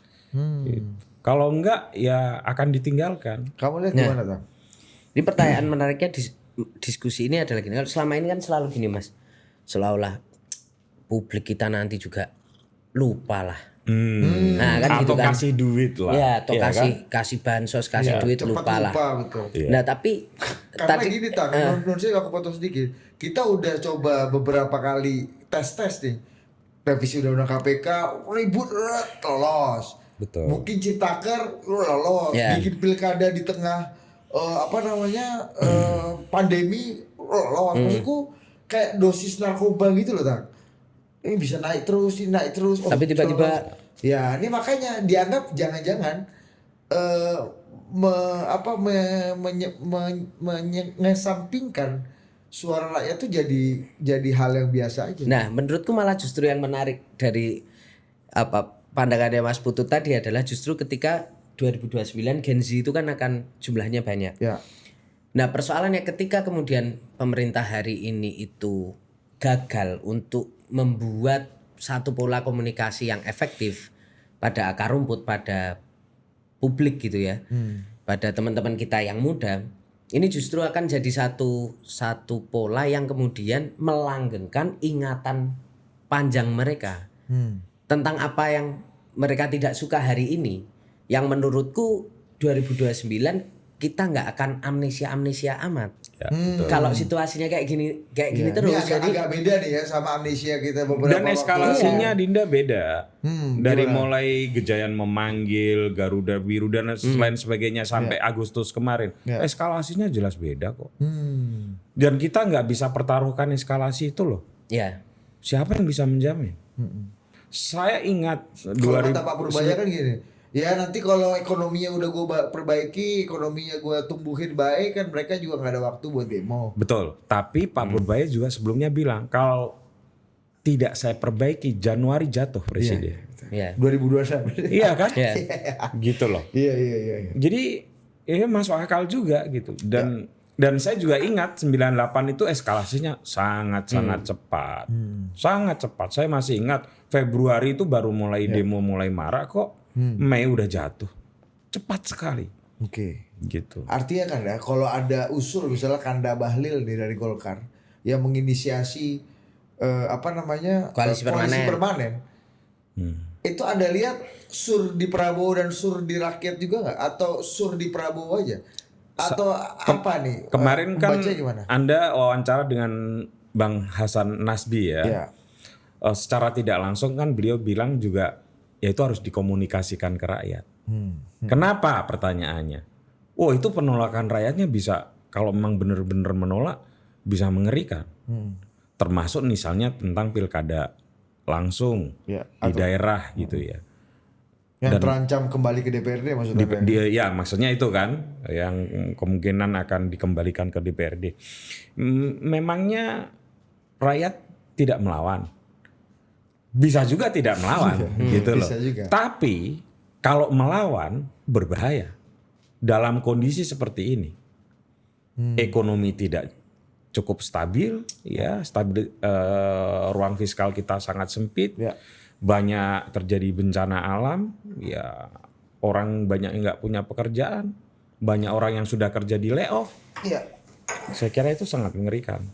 Gitu. Kalau enggak ya akan ditinggalkan. Kamu lihat gimana tuh? Ini pertanyaan menariknya diskusi ini adalah gini. Kalau selama ini kan selalu gini Mas. Seolah-olah publik kita nanti juga lupa lah. Nah kan Atau gitu kan. kasih duit lah. Ya, atau Iya kasih bansos, kasih duit Cepat lupa lah. betul. Nah, tapi Karena gini menurut saya aku potong sedikit. Kita udah coba beberapa kali tes nih. Revisi undang-undang KPK ribut lolos. Betul. Mungkin Ciptaker lolos. Ya. Bikin pilkada di tengah pandemi lolos. Maksudku kayak dosis narkoba gitu loh, Tang. Ini bisa naik terus. Oh, Tapi tiba-tiba ya, ini makanya dianggap jangan-jangan mengesampingkan suara rakyat tuh jadi hal yang biasa aja. Nah, menurutku malah justru yang menarik dari pandangannya Mas Putut tadi adalah justru ketika 2029 Gen Z itu kan akan jumlahnya banyak. Ya. Nah, persoalannya ketika kemudian pemerintah hari ini itu gagal untuk membuat satu pola komunikasi yang efektif pada akar rumput, pada publik gitu ya, pada teman-teman kita yang muda, ini justru akan jadi satu pola yang kemudian melanggengkan ingatan panjang mereka tentang apa yang mereka tidak suka hari ini, yang menurutku 2029 kita nggak akan amnesia amat. Ya, betul. Kalau situasinya kayak gini terus, Ini agak beda nih ya sama amnesia kita beberapa Dan waktu. eskalasinya Dinda beda. Dari gimana? mulai Gejayan memanggil, Garuda Biru dan lain sebagainya sampai Agustus kemarin. Eskalasinya jelas beda kok. Dan kita nggak bisa pertaruhkan eskalasi itu loh. ya. Siapa yang bisa menjamin? Saya ingat Kalau kata Pak Purbaya kan gini, ya nanti kalau ekonominya udah gue perbaiki, ekonominya gue tumbuhin baik kan mereka juga nggak ada waktu buat demo. Betul. Tapi Pak Purbaya juga sebelumnya bilang kalau tidak saya perbaiki Januari jatuh presiden. Ya. 2021. Iya kan? Ya. Gitu loh. Iya. Jadi ini masuk akal juga gitu. Dan saya juga ingat 98 itu eskalasinya sangat cepat. Sangat cepat. Saya masih ingat Februari itu baru mulai demo mulai marak kok. Mei udah jatuh. Cepat sekali. Oke. Gitu. Artinya kan ya kalau ada usul misalnya Kanda Bahlil nih dari Golkar yang menginisiasi Koalisi permanen. Itu Anda lihat sur di Prabowo dan sur di rakyat juga nggak? Atau sur di Prabowo aja? Atau apa nih? Kemarin kan Membacanya gimana? Anda wawancara dengan Bang Hasan Nasbi ya. Ya. Secara tidak langsung kan beliau bilang juga ya itu harus dikomunikasikan ke rakyat. Kenapa pertanyaannya? Oh itu penolakan rakyatnya bisa kalau memang benar-benar menolak bisa mengerikan. Termasuk misalnya tentang pilkada langsung Ya, di daerah gitu ya. Yang terancam kembali ke DPRD maksudnya? Ya maksudnya itu kan yang kemungkinan akan dikembalikan ke DPRD. Memangnya rakyat tidak melawan? Bisa juga tidak melawan gitu loh. Bisa juga. Tapi kalau melawan berbahaya. Dalam kondisi seperti ini. Ekonomi tidak cukup stabil ya, ruang fiskal kita sangat sempit. Ya. Banyak terjadi bencana alam, ya orang banyak yang nggak punya pekerjaan, banyak orang yang sudah kerja di layoff. Iya. Saya kira itu sangat mengerikan,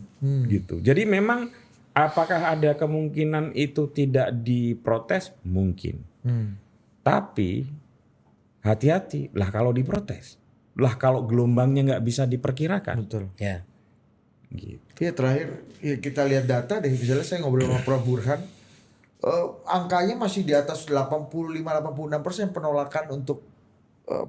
gitu. Jadi memang Apakah ada kemungkinan itu tidak diprotes? Mungkin. Tapi hati-hati lah kalau diprotes. Lah kalau gelombangnya nggak bisa diperkirakan. Betul. Ya. Gitu. Ya terakhir ya kita lihat data deh, misalnya saya ngobrol sama Prof Burhan, angkanya masih di atas 85-86% penolakan untuk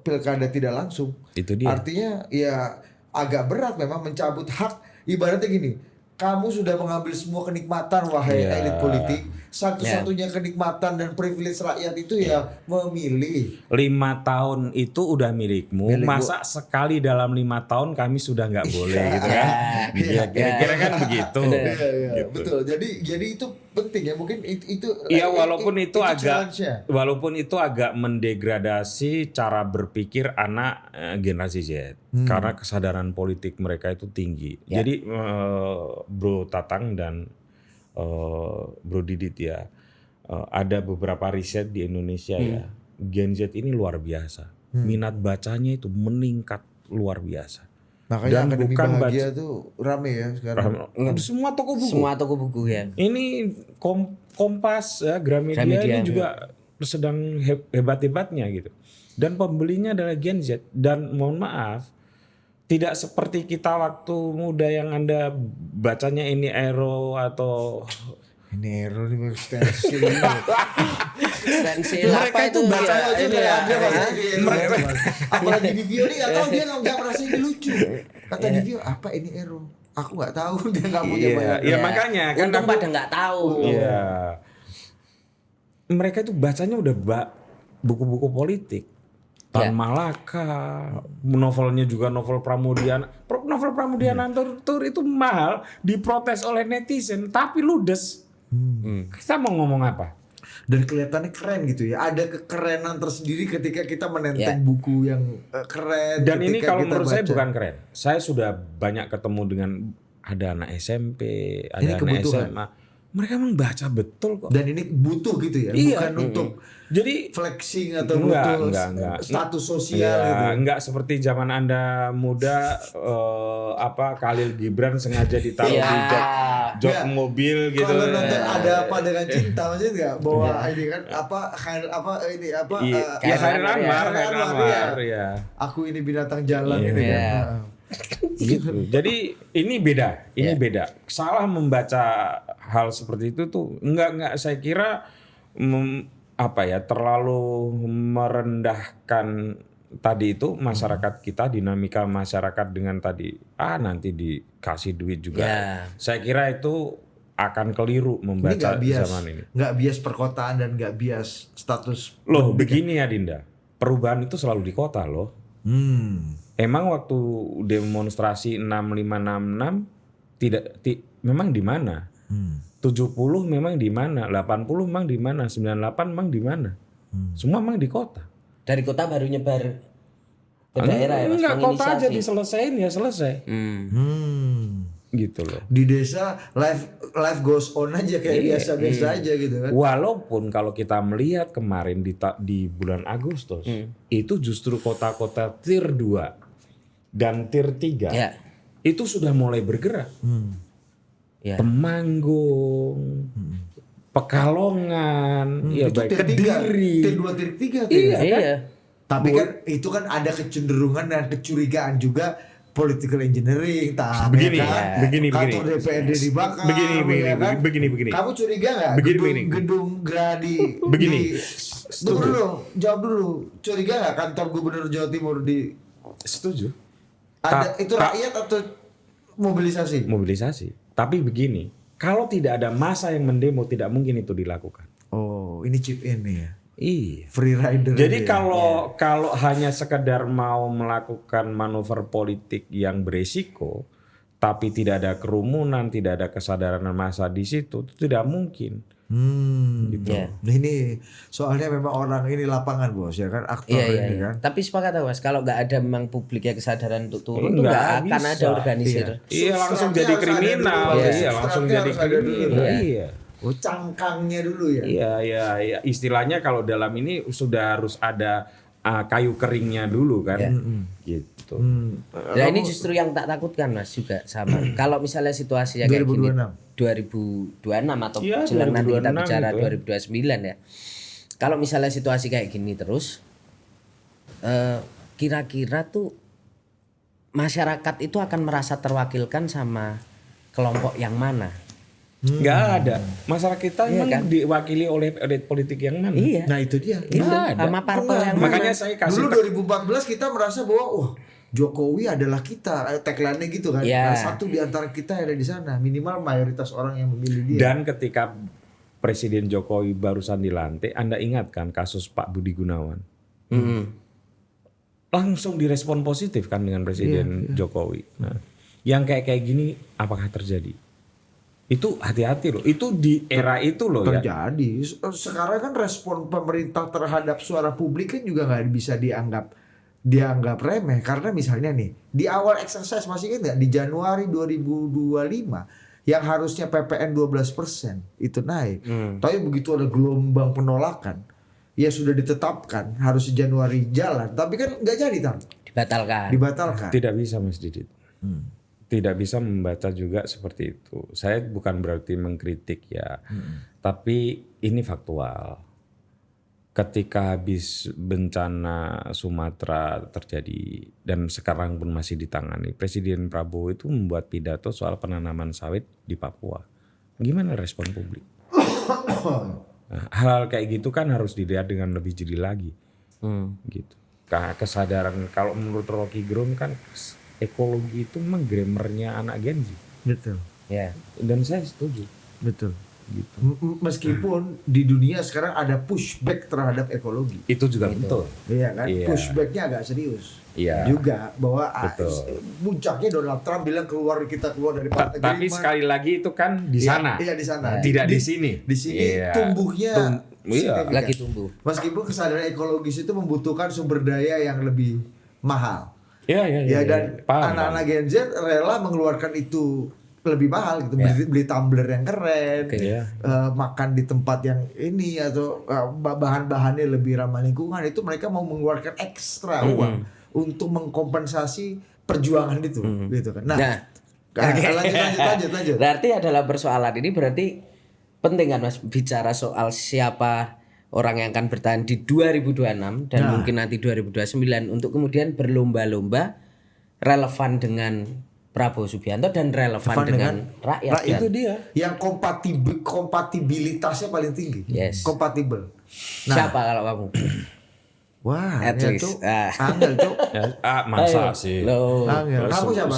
pilkada tidak langsung. Itu dia. Artinya ya agak berat memang mencabut hak. Ibaratnya gini, kamu sudah mengambil semua kenikmatan wahai Iya. elit politik. Satu-satunya kenikmatan dan privilege rakyat itu ya memilih. 5 tahun itu udah milikmu. Masa sekali dalam 5 tahun kami sudah nggak boleh gitu kan? Iya, kira-kira kan begitu. Iya, betul. Jadi itu penting ya, mungkin itu. Iya, walaupun itu agak challenge-nya. walaupun itu agak mendegradasi cara berpikir anak generasi Z karena kesadaran politik mereka itu tinggi. Jadi Bro Tatang dan Bro Didit ya, ada beberapa riset di Indonesia ya. Gen Z ini luar biasa. Minat bacanya itu meningkat luar biasa. Makanya Dan Akademi bukan Bahagia tuh rame ya sekarang. Semua toko buku. Semua toko buku ya. Ini Kompas ya, Gramedia Gramedia, ini juga sedang hebat-hebatnya gitu. Dan pembelinya adalah Gen Z. Dan mohon maaf, tidak seperti kita waktu muda yang Anda bacanya ini Aero atau Ini Ero nih stensil. Stensil Mereka apa itu baca ya? aja Ini kayak ya, ada ya. mereka. Apalagi di Vio nih atau dia nggak merasa ini lucu. Kata di Vio apa ini Ero? Aku nggak tahu, dia nggak punya bayangan. Iya, makanya kan Untung aku- pada nggak tahu. Iya. Mereka itu bacanya udah buku-buku politik. Tan Malaka, novelnya juga novel Pramudiana. Novel Pramudiana Tur itu mahal, diprotes oleh netizen, tapi ludes. Kita mau ngomong apa? Dan kelihatannya keren gitu ya. Ada kekerenan tersendiri ketika kita menenteng buku yang keren. Dan ini ketika kalau kita menurut saya baca. bukan keren. Saya sudah banyak ketemu dengan ada anak SMP, ada Ini anak kebutuhan. SMA. Mereka emang baca betul kok. Dan ini butuh gitu ya, Iya. bukan untuk Jadi flexing atau Enggak, butuh enggak. status sosial ya, gitu. enggak seperti zaman Anda muda Khalil Gibran sengaja ditaruh di jok Ya. mobil gitu. Kalau nonton ada apa dengan cinta maksudnya enggak bahwa ini kan apa ini apa Iya, Kayak Khairil Anwar, Khairil Khairil Anwar, Anwar, ya. aku ini binatang jalan Iya. gitu kan. Iya. Nah. Gitu. Jadi ini beda, beda. Salah membaca hal seperti itu tuh enggak saya kira terlalu merendahkan tadi itu masyarakat kita, dinamika masyarakat dengan tadi nanti dikasih duit juga. Ya. Saya kira itu akan keliru Ini membaca nggak bias, zaman ini. nggak bias perkotaan dan nggak bias status. Loh begini ya Dinda, perubahan itu selalu di kota loh. Emang waktu demonstrasi 6566 memang di mana? 70 memang di mana? 80 memang di mana? 98 memang di mana? Semua memang di kota. Dari kota baru nyebar ke daerah ya Mas. Enggak, kota aja menginisiasi. diselesain ya selesai. Gitu loh. Di desa life goes on aja kayak biasa-biasa aja gitu kan. Walaupun kalau kita melihat kemarin di bulan Agustus itu justru kota-kota tier 2 dan tier 3 Ya. itu sudah mulai bergerak. Ya. Temanggung, Pekalongan, ya Itu baik tier 3, Kediri. tier 2, tier 3 tuh. Iya. ya. Iya. Tapi kan itu kan ada kecenderungan dan kecurigaan juga political engineering, Begini, begini. kantor DPRD dibakar, Begini, ya kan? begini. Kamu curiga nggak Begini. gedung Gradi Begini. Tunggu dulu, jawab dulu. Curiga nggak kantor Gubernur Jawa Timur di Setuju. ada itu rakyat atau mobilisasi? Mobilisasi. Tapi begini, kalau tidak ada massa yang mendemo tidak mungkin itu dilakukan. Oh, ini chip ini ya. Iya. Free rider. Jadi ya. kalau hanya sekedar mau melakukan manuver politik yang beresiko, tapi tidak ada kerumunan, tidak ada kesadaran massa di situ, itu tidak mungkin. Gitu. Nah ini soalnya memang orang ini lapangan bos ya kan aktor Iya, ini iya. kan. Tapi sepakat Mas, kalau nggak ada memang publiknya kesadaran untuk turun tuh Nggak nggak akan bisa. ada organisir. Iya, langsung Substratnya jadi harus ada kriminal. dulu, Iya, substratnya langsung jadi harus ada dulu. kriminal. Iya. Iya. Oh cangkangnya dulu ya. Iya. Istilahnya kalau dalam ini sudah harus ada kayu keringnya dulu kan. Gitu. Nah ini justru yang tak takutkan Mas juga sama. Kalau misalnya situasinya kayak 2026. gini. 2026 atau Iya, jelang nanti kita 2026 bicara gitu ya. 2029 ya. Kalau misalnya situasi kayak gini terus, kira-kira tuh masyarakat itu akan merasa terwakilkan sama kelompok yang mana? Nggak ada. Masyarakat kita Iya emang kan? diwakili oleh elit politik yang mana? Iya. Nah itu dia. Itu Nggak ada. sama parpol yang Makanya mana? saya kasih Dulu 2014 kita merasa bahwa wah Jokowi adalah kita, tagline-nya gitu kan. Ya. Nah, satu di antara kita yang ada di sana, minimal mayoritas orang yang memilih dia. Dan ketika Presiden Jokowi barusan dilantik, Anda ingat kan kasus Pak Budi Gunawan? Langsung direspon positif kan dengan Presiden Jokowi. Nah, yang kayak gini apakah terjadi? Itu hati-hati loh. Itu di era itu loh ya. Terjadi. Sekarang kan respon pemerintah terhadap suara publik kan juga nggak bisa dianggap remeh, karena misalnya nih di awal exercise masih ingat nggak di Januari 2025 yang harusnya PPN 12% itu naik, tapi begitu ada gelombang penolakan ya sudah ditetapkan harus Januari jalan, tapi kan nggak jadi dibatalkan. Tidak bisa Mas Didit. Tidak bisa membaca juga seperti itu. Saya bukan berarti mengkritik ya, tapi ini faktual. Ketika habis bencana Sumatera terjadi dan sekarang pun masih ditangani, Presiden Prabowo itu membuat pidato soal penanaman sawit di Papua. Gimana respon publik? Nah, hal kayak gitu kan harus dilihat dengan lebih jeli lagi. Gitu. Kesadaran kalau menurut Rocky Gerung kan ekologi itu memang gramernya anak Gen Z. Betul. Ya. Dan saya setuju. Betul. Gitu. Meskipun di dunia sekarang ada pushback terhadap ekologi. Itu juga betul. Iya kan? Iya. Pushbacknya agak serius. Iya. Juga bahwa Betul. puncaknya Donald Trump bilang kita keluar dari Partai Tapi Gerindra. sekali lagi itu kan di sana. Iya di sana. Tidak di sini. Di sini Iya. tumbuhnya Iya. signifikan. Lagi tumbuh. Meskipun kesadaran ekologis itu membutuhkan sumber daya yang lebih mahal. Iya. Ya dan Paham, anak-anak paham. Gen Z rela mengeluarkan itu lebih mahal gitu, beli tumbler yang keren, Iya. makan di tempat yang ini atau bahan-bahannya lebih ramah lingkungan, itu mereka mau mengeluarkan ekstra uang untuk mengkompensasi perjuangan itu, gitu kan. Nah, lanjut. Berarti adalah persoalan ini berarti penting kan Mas bicara soal siapa orang yang akan bertahan di 2026 dan mungkin nanti 2029 untuk kemudian berlomba-lomba relevan dengan Prabowo Subianto dan relevan dengan rakyat. Itu dia yang kompatibilitasnya paling tinggi. Yes. Kompatibel. Siapa kalau kamu? Wah, At ya least. tuh angel tuh. Masa Ayo. sih? Loh. Angel. Kamu siapa?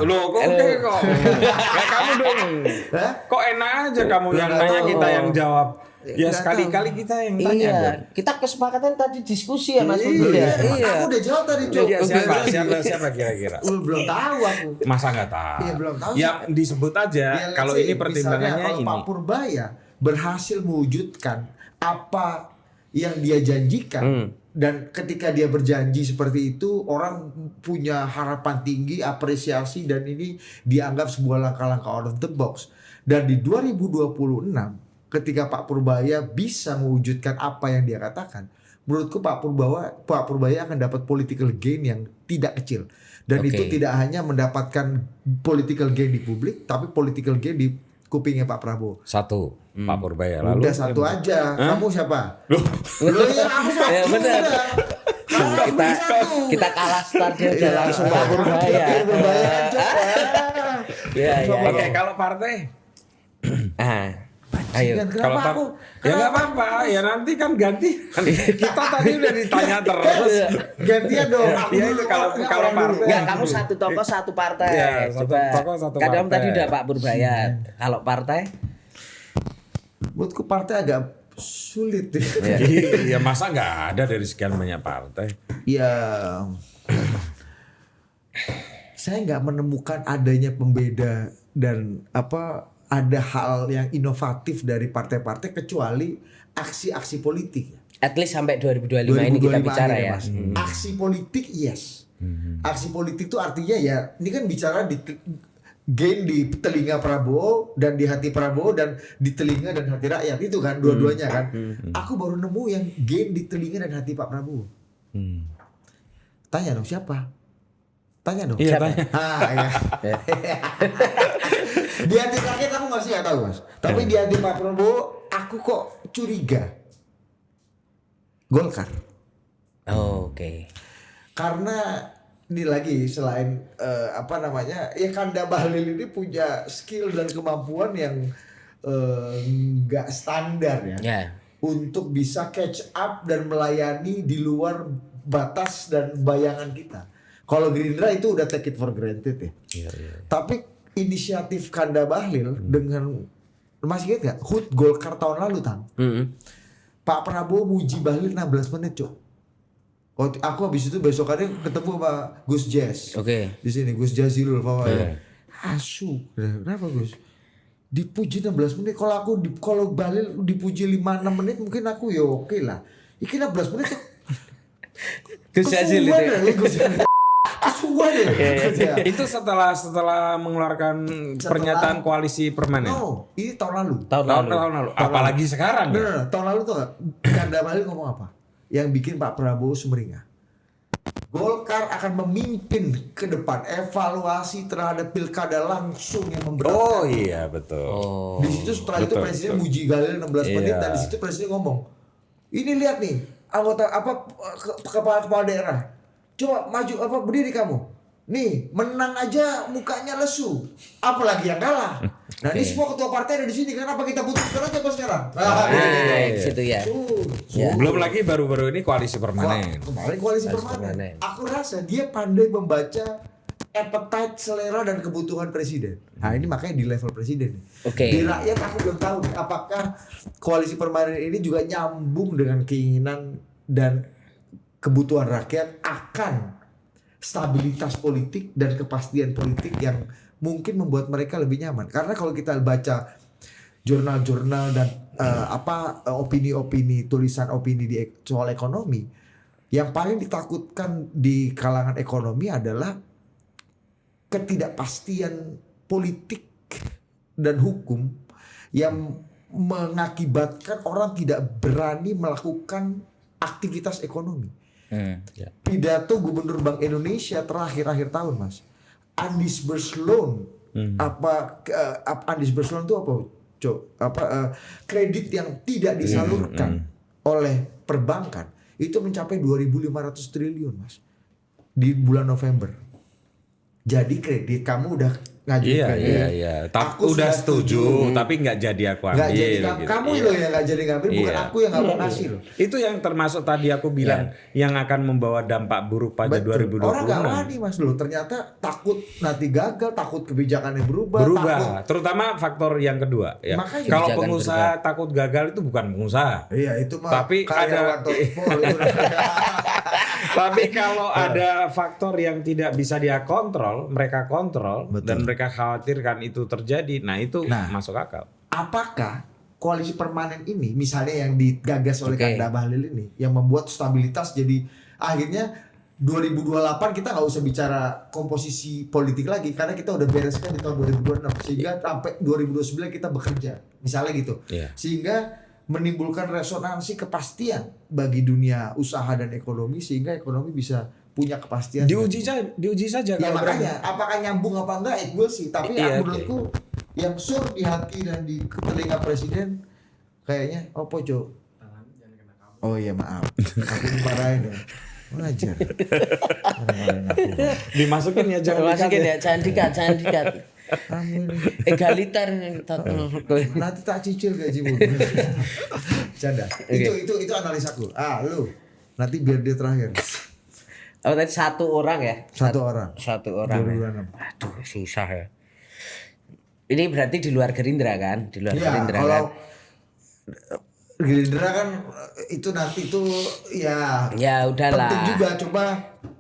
Loh, kok kok? Ya kamu dong. Hah? Kok enak aja kamu yang Nggak nanya tahu. kita yang jawab. Ya Nggak sekali-kali kita yang tanya Iya, dong. kita kesepakatan tadi diskusi ya Mas Budi ya. Aku udah jawab tadi, Cok. Iya, siapa kira-kira? Belum tahu aku. Masa nggak tahu? Iya, belum tahu. Ya disebut aja. Ya, let's Kalau say, ini pertimbangannya misalnya, ini. kalau Pak Purbaya berhasil mewujudkan apa yang dia janjikan dan ketika dia berjanji seperti itu orang punya harapan tinggi, apresiasi, dan ini dianggap sebuah langkah-langkah out of the box. Dan di 2026 ketika Pak Purbaya bisa mewujudkan apa yang dia katakan, menurutku Pak Purbaya akan dapat political gain yang tidak kecil. Dan Oke. itu tidak hanya mendapatkan political gain di publik, tapi political gain di kupingnya Pak Prabowo. Satu, Pak Purbaya. Lalu Udah satu aja. Kamu siapa? Loh, Loh, ya aku satu. Ya, benar. udah. Kamu kita satu. kita kalah start dia udah Iya. langsung Pak Purbaya. Purbaya aja. Ya ya. Oke, kalau partai Ayo. Kenapa kalau aku? ya nggak apa-apa ya nanti kan ganti kita tadi udah ditanya terus Gantian dong. ya itu kalau partai Enggak, kamu satu tokoh satu partai. Ya, satu Coba. tokoh, satu Kadang partai. tadi udah Pak Purbaya. Kalau partai? Menurutku partai agak sulit. ya masa nggak ada dari sekian banyak partai Ya, saya nggak menemukan adanya pembeda dan ada hal yang inovatif dari partai-partai kecuali aksi-aksi politik. At least sampai 2025 ini kita 2025 bicara akhirnya, ya. Mas. Aksi politik yes. Aksi politik itu artinya ya ini kan bicara gain di telinga Prabowo dan di hati Prabowo dan di telinga dan hati rakyat itu kan dua-duanya kan. Aku baru nemu yang gain di telinga dan hati Pak Prabowo. Tanya dong siapa? Tanya dong. Iya, Siapa? tanya. Ah, ya. Di hati rakyat aku masih nggak tahu mas. Tapi di hati Pak Prabowo aku kok curiga. Golkar. Oke. Karena ini lagi selain apa namanya ya Kanda Bahlil ini punya skill dan kemampuan yang nggak standar ya. Ya. Untuk bisa catch up dan melayani di luar batas dan bayangan kita. Kalau Gerindra itu udah take it for granted ya. Iya. Tapi inisiatif Kanda Bahlil dengan masih ingat gak? HUT Golkar tahun lalu Tang. Pak Prabowo muji Bahlil 16 menit Cok. Aku habis itu besokannya ketemu sama Gus Jazz. Oke. Di sini Gus Jazilul Fawai. Asu. Kenapa Gus? Dipuji 16 menit. Kalau Bahlil dipuji 5-6 menit mungkin aku ya oke lah. Iki 16 menit tuh. Gus Jazil itu. Kesuwan ya. Itu setelah mengeluarkan pernyataan koalisi permanen. No, ini tahun lalu. Tahun lalu. Apalagi sekarang ya. Tahun lalu tuh Kanda Bahlil ngomong apa? Yang bikin Pak Prabowo sumringah. Golkar akan memimpin ke depan evaluasi terhadap pilkada langsung yang memberatkan. Oh iya betul. Di situ setelah itu presiden muji Bahlil 16 menit dan di situ presiden ngomong, ini lihat nih anggota kepala daerah, coba maju berdiri kamu, nih menang aja mukanya lesu, apalagi yang kalah. Nah ini semua ketua partai ada di sini, kenapa kita putuskan aja pas sekarang? Situ ya. Belum lagi baru-baru ini koalisi permanen. Kemarin koalisi permanen. Aku rasa dia pandai membaca appetite, selera dan kebutuhan presiden. Nah ini makanya di level presiden. Oke. Di rakyat aku belum tahu apakah koalisi permanen ini juga nyambung dengan keinginan dan kebutuhan rakyat akan stabilitas politik dan kepastian politik yang mungkin membuat mereka lebih nyaman. Karena kalau kita baca jurnal-jurnal dan opini-opini, tulisan opini di soal ekonomi, yang paling ditakutkan di kalangan ekonomi adalah ketidakpastian politik dan hukum yang mengakibatkan orang tidak berani melakukan aktivitas ekonomi. Pidato Gubernur Bank Indonesia terakhir tahun mas, undisbursed loan, undisbursed loan itu apa? Kredit yang tidak disalurkan oleh perbankan itu mencapai 2.500 triliun mas di bulan November. Jadi kredit kamu udah ngajuin kredit. Iya. Aku udah setuju, tapi nggak jadi aku ambil. Nggak jadi gitu. kamu loh yang nggak jadi ngambil, bukan aku yang nggak mau ngasih loh. Itu yang termasuk tadi aku bilang yang akan membawa dampak buruk pada 2026. Orang nggak wani mas loh, ternyata takut nanti gagal, takut kebijakannya berubah. Takut. Terutama faktor yang kedua ya. Makanya kalau pengusaha takut gagal itu bukan pengusaha. Iya itu mah. Tapi ada tapi kalau ada faktor yang tidak bisa dia kontrol, mereka kontrol. Betul. Dan mereka khawatirkan itu terjadi, nah itu masuk akal. Apakah koalisi permanen ini, misalnya yang digagas oleh Kanda Bahlil ini, yang membuat stabilitas jadi akhirnya 2028 kita nggak usah bicara komposisi politik lagi karena kita udah bereskan di tahun 2026 sehingga sampai 2029 kita bekerja, misalnya gitu, sehingga menimbulkan resonansi kepastian bagi dunia usaha dan ekonomi sehingga ekonomi bisa punya kepastian. Diuji saja. Ya makanya apakah nyambung apa enggak we'll see. Tapi menurutku yang sur di hati dan di telinga presiden kayaknya Jo. Oh iya maaf. Aku dimarahin ya. Wajar. Dimasukin ya jangan dikat. Egaliter nanti tak cicil gajimu. Canda. Itu analisaku. Lu nanti biar dia terakhir. Oh tadi satu orang ya? Satu orang. Ya? Aduh susah ya. Ini berarti di luar Gerindra kan? Di luar Gerindra kalau kan? Gerindra kan itu nanti itu ya udahlah. Penting juga coba.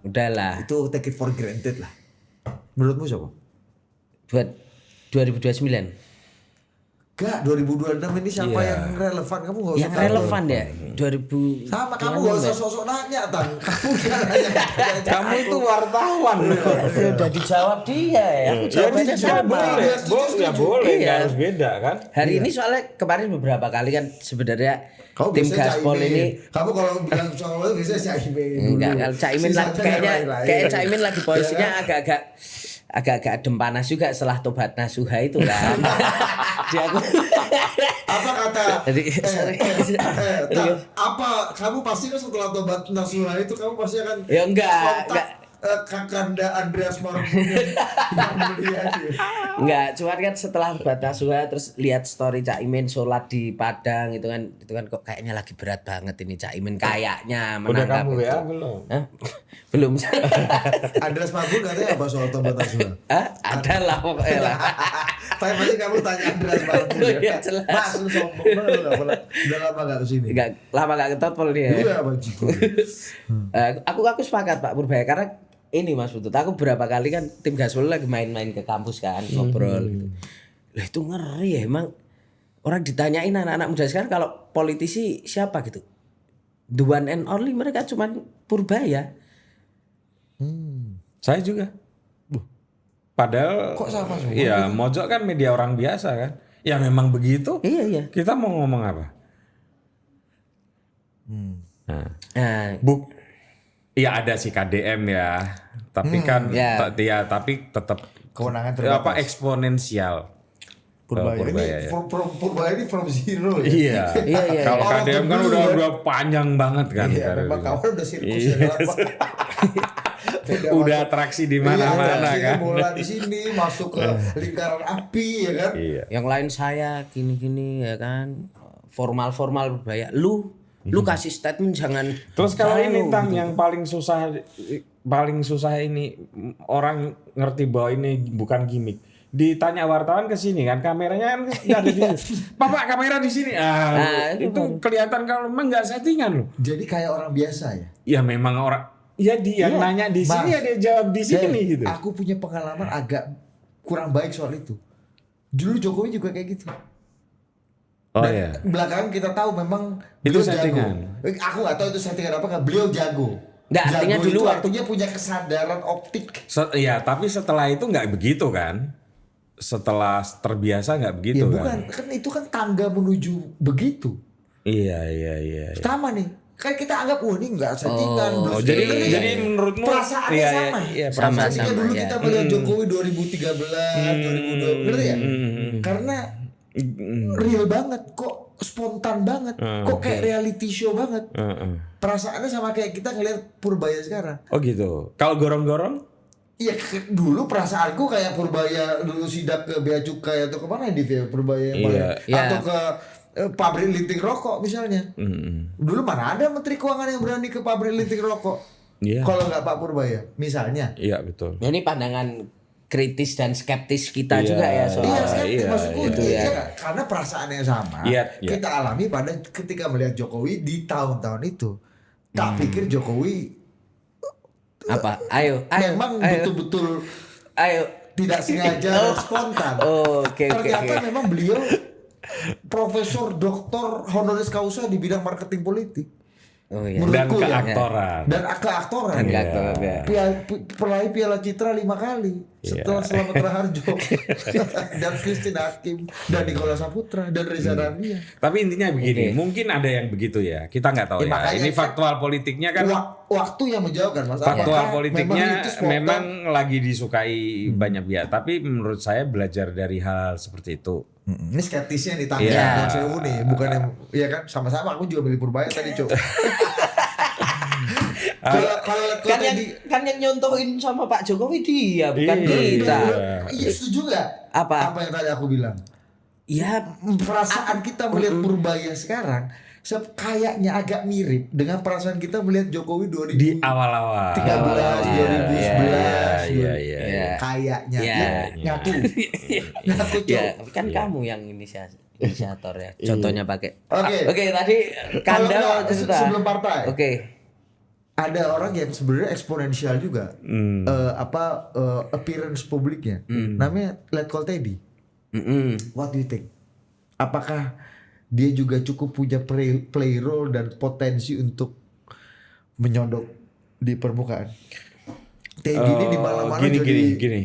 Udahlah. Itu take it for granted lah. Menurutmu siapa? Buat 2029. Enggak, 2026 ini siapa yang relevan? Kamu enggak usah. Yang relevan ya 2000. Sama kamu enggak usah sosok nanya, Tang. Kamu itu wartawan. Udah dijawab dia ya. Aku jawabnya sama. Boleh, enggak harus beda kan? Hari ini soalnya kemarin beberapa kali kan sebenarnya tim Gaspol ini. Kamu kalau bilang soal biasanya Caimin dulu. Enggak, kalau Caimin kayak Caimin lagi posisinya agak agak-agak adem panas juga setelah tobat nasuha itu kan. Dia aku Apa kata? Jadi, sorry. Apa kamu pasti kan setelah tobat nasuha itu kamu pasti akan Ya enggak. Kakanda Andreas Marmudin yang mulia dia. Enggak, cuman kan setelah Batasuha terus lihat story Cak Imin sholat di Padang itu kan kok kayaknya lagi berat banget ini Cak Imin kayaknya Udah menangkap kamu itu. WA belum? Hah? Belum. Andreas Marmudin katanya apa soal tobat nasuha? Hah? Ada lah pokoknya lah. Tapi pasti kamu tanya Andreas Marmudin. Iya, jelas. Mas lu sombong banget lu nggak pernah. Udah lama gak kesini. Enggak lama gak ketotpol dia. Iya Bang Ciko. Aku sepakat Pak Purbaya karena ini Mas Putut, aku berapa kali kan tim Gaspol lagi main-main ke kampus kan ngobrol gitu. Lah itu ngeri ya emang orang ditanyain anak-anak muda sekarang kalau politisi siapa gitu. The one and only mereka cuman Purbaya. Saya juga. Padahal Kok sama semua? Iya, Mojok kan media orang biasa kan. Ya memang begitu. Iya. Kita mau ngomong apa? Nah, Nah, iya ada sih KDM ya. Tapi kan ya. tapi tetap Kewenangan terbatas. apa eksponensial. Purbaya ini Purbaya, ya. Purbaya ini from zero ya. Iya. Iya. Kalau Awal KDM kan dulu, udah panjang banget kan. Iya, karirnya. memang kawan udah sirkus Iya. ya. Udah atraksi di mana-mana Iya, kan. bola di sini masuk ke lingkaran api ya kan. Iya. yang lain saya gini-gini ya kan. Formal-formal Purbaya. Lu kasih statement jangan. Terus kalau ini gitu. Tam yang paling susah ini orang ngerti bahwa ini bukan gimmick. Ditanya wartawan ke sini kan kameranya kan nggak ada di sini. Pak kamera di sini. Itu kelihatan kalau memang nggak settingan loh. Jadi kayak orang biasa ya. Ya memang orang ya dia yang nanya di sini Mas. ya dia jawab di sini gitu. Aku punya pengalaman agak kurang baik soal itu. Dulu Jokowi juga kayak gitu. Oh Dan iya. belakangan kita tahu memang Itu beliau settingan. jago. Aku nggak tahu itu settingan apa, beliau jago. Nggak, artinya Jago dulu itu waktu- artinya punya kesadaran optik. Ya tapi setelah itu nggak begitu kan. Setelah terbiasa nggak begitu Ya bukan, kan. kan itu kan tangga menuju begitu. Iya. Sama nih. Kan kita anggap wah ini enggak settingan. Oh, belum jadi settingan. jadi menurutmu perasaannya iya, sama. Iya, Sama, Ketika dulu ya. kita melihat Jokowi 2013, 2020, ngerti ya? Karena real banget, kok spontan banget, kok kayak reality show banget. Perasaannya sama kayak kita ngelihat Purbaya sekarang. Oh gitu. Kalau gorong-gorong? Iya, dulu perasaanku kayak Purbaya dulu sidak ke Bea Cukai atau kemana ya, Div, ya? Purbaya yang Iya. mana? Atau ke pabrik linting rokok misalnya. Dulu mana ada Menteri Keuangan yang berani ke pabrik linting rokok? Iya. Kalau nggak Pak Purbaya, misalnya. Iya betul. Ini pandangan kritis dan skeptis kita Iya, juga ya soal. Iya, skeptis maksudku itu iya, ya. nggak? Karena perasaannya sama. Iya. Kita alami pada ketika melihat Jokowi di tahun-tahun itu. Tak pikir Jokowi Apa? Ayo. memang betul-betul Ayo. tidak sengaja dan spontan. Oke. Ternyata memang beliau profesor doktor honoris causa di bidang marketing politik. Oh iya. Dan Menurutku ya. keaktoran. Dan keaktoran. Dan Ya. keaktoran, ya. Peraih Piala Citra 5 kali setelah Iya. Slamet Raharjo dan Christine Hakim dan Nicholas Saputra dan Reza Radian. Tapi intinya begini, mungkin ada yang begitu ya. Kita nggak tahu Ya, ya. makanya Ini faktual politiknya kan. Waktu yang menjawab kan Mas. Faktual Apakah politiknya memang itu spontan? memang lagi disukai banyak pihak. Tapi menurut saya belajar dari hal seperti itu. Ini skeptisnya nih tangga Iya. yang sewu nih, bukan yang ya kan sama-sama aku juga milih Purbaya tadi, Cuk. Kalau Kan yang nyontohin sama Pak Jokowi dia, bukan Iya. kita. Iya, setuju nggak? Apa? Apa yang tadi aku bilang? Ya, Perasaan kita melihat Purbaya sekarang kayaknya agak mirip dengan perasaan kita melihat Jokowi 2013, Di awal-awal. 2011, Iya. kayaknya. Iya. Ya, ngaku. Ngaku, Cuk. ya kan kamu yang inisiator ya. Contohnya pakai. Oke. Oke, tadi Kalau Kanda nggak, mau cerita. sebelum partai. Oke. Ada orang yang sebenarnya eksponensial juga appearance publiknya, namanya Letkol Teddy. What do you think? Apakah dia juga cukup punya play role dan potensi untuk menyodok di permukaan? Teddy ini di mana-mana jadi gini.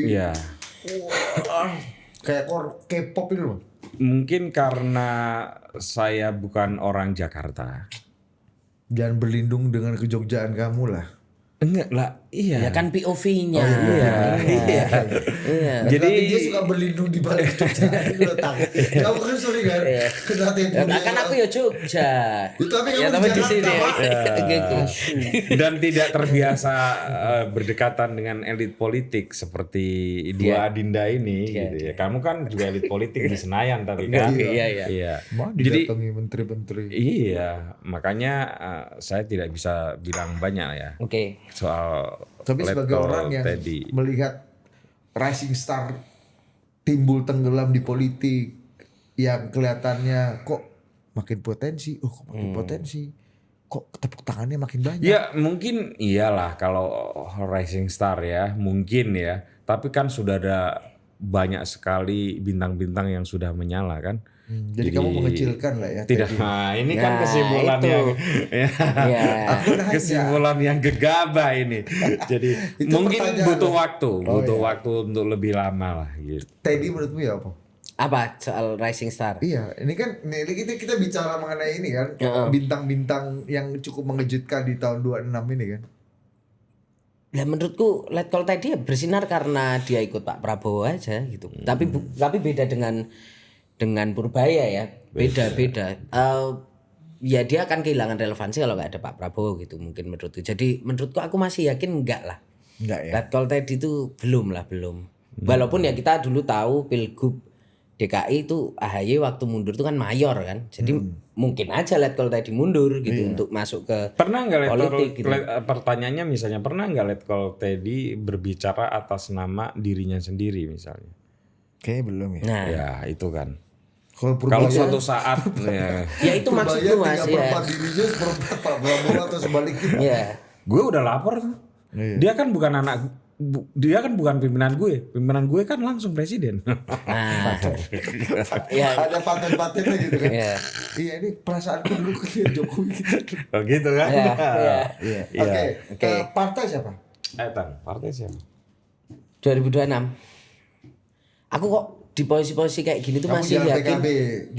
Iya. kayak K-pop itu loh. Mungkin karena saya bukan orang Jakarta. Jangan berlindung dengan kejogjaan kamu lah. Enggak lah, iya. Ya kan POV-nya. Iya. Jadi Jadi dia suka berlindung di balik Jogja. Lo tahu. Kamu kan sorry kan. Kena tipu. Kan aku ya Jogja. Tapi kamu Ya, tapi di sini. Jakarta, Gitu. dan tidak terbiasa berdekatan dengan elit politik seperti dua Adinda ini gitu ya. Kamu kan juga elit politik di Senayan tapi kan. Iya. Mau Jadi didatangi menteri-menteri. iya, makanya saya tidak bisa bilang banyak ya Oke. soal Tapi sebagai Letkol orang yang Teddy. melihat rising star timbul tenggelam di politik yang kelihatannya kok makin potensi, kok makin potensi, kok tepuk tangannya makin banyak. Ya mungkin iyalah kalau rising star ya, mungkin ya. Tapi kan sudah ada banyak sekali bintang-bintang yang sudah menyala kan. Jadi kamu mengecilkan lah ya. Tidak, Teddy. nah ini Nah, kan kesimpulan itu. yang Iya. Aku nanya. kesimpulan yang gegabah ini. Jadi Itu mungkin pertanyaan. butuh waktu, butuh iya. waktu untuk lebih lama lah gitu. Teddy menurutmu ya apa? Apa soal Rising Star? Iya, ini kan kita bicara mengenai ini kan, bintang-bintang yang cukup mengejutkan di tahun 26 ini kan. Lah menurutku Letkol Teddy ya bersinar karena dia ikut Pak Prabowo aja gitu. Tapi beda dengan Purbaya ya. Beda. Ya dia akan kehilangan relevansi kalau nggak ada Pak Prabowo gitu mungkin menurutku. Jadi menurutku aku masih yakin enggak lah. Enggak ya. Letkol Teddy itu belum. Walaupun ya kita dulu tahu Pilgub DKI itu AHY waktu mundur itu kan mayor kan. Jadi mungkin aja Letkol Teddy mundur gitu untuk masuk ke Pernah nggak politik gitu. pertanyaannya misalnya pernah nggak Letkol Teddy berbicara atas nama dirinya sendiri misalnya? Kayaknya belum ya. Nah, Ya itu kan. Kalau Kalau Purbaya, suatu saat ya, ya itu maksudku Mas ya. dirinya seperempat Pak Prabowo atau sebaliknya. Iya. gue udah lapor tuh. Iya. Dia kan bukan dia kan bukan pimpinan gue. Pimpinan gue kan langsung presiden. Nah, ya, Ada paten-patennya gitu kan. Iya. Iya ini perasaanku dulu ke Jokowi gitu. Oh gitu kan? Iya. Iya. Iya. Oke. Partai siapa? Tan, partai siapa? 2026. Aku kok di posisi kayak gini tuh Kamu masih jangan yakin. PKB.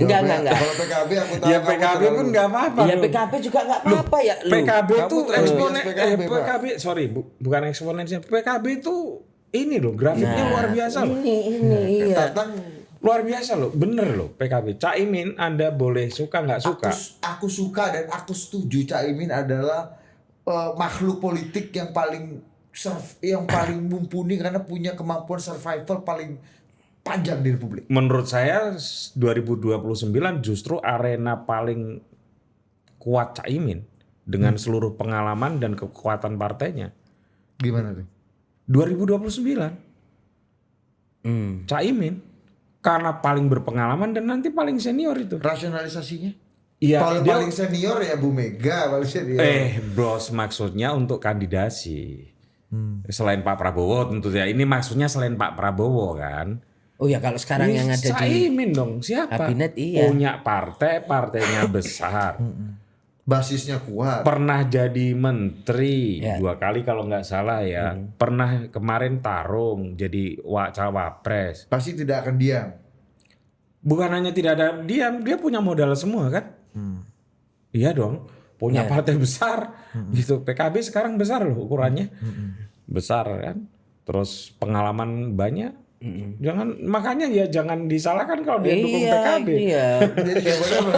Enggak. Kalau PKB aku tahu. Ya kamu PKB terlalu- pun nggak apa-apa. Ya loh. PKB juga nggak apa-apa ya lu. PKB Kamu tuh terlalu eksponen bias PKB, Pak. PKB sorry bukan eksponensial. PKB tuh ini loh grafiknya luar biasa loh. Ini iya. Tatang Luar biasa loh, bener loh PKB. Caimin Anda boleh suka nggak suka. aku suka dan aku setuju Caimin adalah makhluk politik yang paling mumpuni karena punya kemampuan survival paling panjang di Republik. Menurut saya 2029 justru arena paling kuat Caimin dengan seluruh pengalaman dan kekuatan partainya. Gimana tuh? 2029 Caimin karena paling berpengalaman dan nanti paling senior itu. Rasionalisasinya? Iya, Kalau dia- paling senior ya Bu Mega paling senior. bros maksudnya untuk kandidasi. Selain Pak Prabowo tentu ya. Ini maksudnya selain Pak Prabowo kan. Oh ya kalau sekarang yang ada di Caimin dong siapa? kabinet, iya. Punya partainya besar. Basisnya kuat. Pernah jadi menteri Ya. 2 kali kalau nggak salah ya. Pernah kemarin tarung jadi cawapres. Pasti tidak akan diam. Bukan hanya tidak ada diam, dia punya modal semua kan? Iya dong, punya partai besar gitu. PKB sekarang besar loh ukurannya, besar kan. Terus pengalaman banyak. Makanya jangan disalahkan kalau dia dukung PKB. Iya. Jadi jawabannya apa?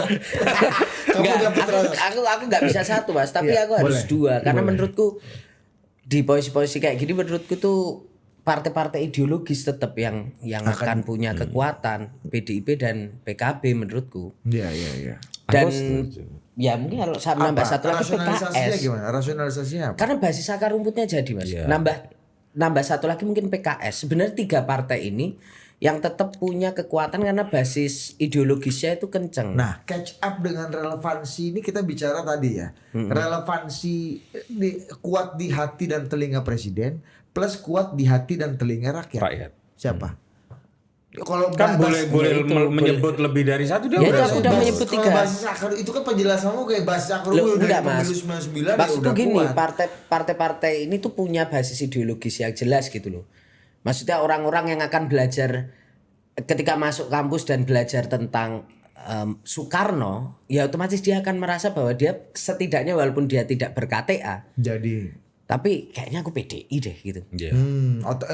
Kamu Nggak, dapat aku nggak bisa satu Mas, tapi aku harus boleh. 2 karena menurutku di posisi-posisi kayak gini menurutku tuh partai-partai ideologis tetap yang akan punya kekuatan PDIP dan PKB menurutku. Iya, iya. Dan Aku setuju. ya mungkin kalau nambah satu lagi Rasionalisasinya PKS. gimana? Rasionalisasinya apa? Karena basis akar rumputnya jadi Mas. Iya. Nambah satu lagi mungkin PKS. Sebenarnya 3 partai ini yang tetap punya kekuatan karena basis ideologisnya itu kenceng. Nah, catch up dengan relevansi ini kita bicara tadi ya. Relevansi kuat di hati dan telinga presiden plus kuat di hati dan telinga rakyat. Siapa? Kalau Kan bahas- boleh itu, menyebut lebih dari satu dia Ya, udah itu aku udah sebut. menyebut Kalau 3. basis akar itu kan penjelasanmu kayak basis akar Loh, udah enggak dari Mas. pemilu 99 ya Maksudku udah gini, kuat. partai-partai ini tuh punya basis ideologis yang jelas gitu loh. Maksudnya orang-orang yang akan belajar ketika masuk kampus dan belajar tentang Soekarno, ya otomatis dia akan merasa bahwa dia setidaknya walaupun dia tidak ber-KTA, Jadi Tapi kayaknya aku PDI deh gitu. Iya.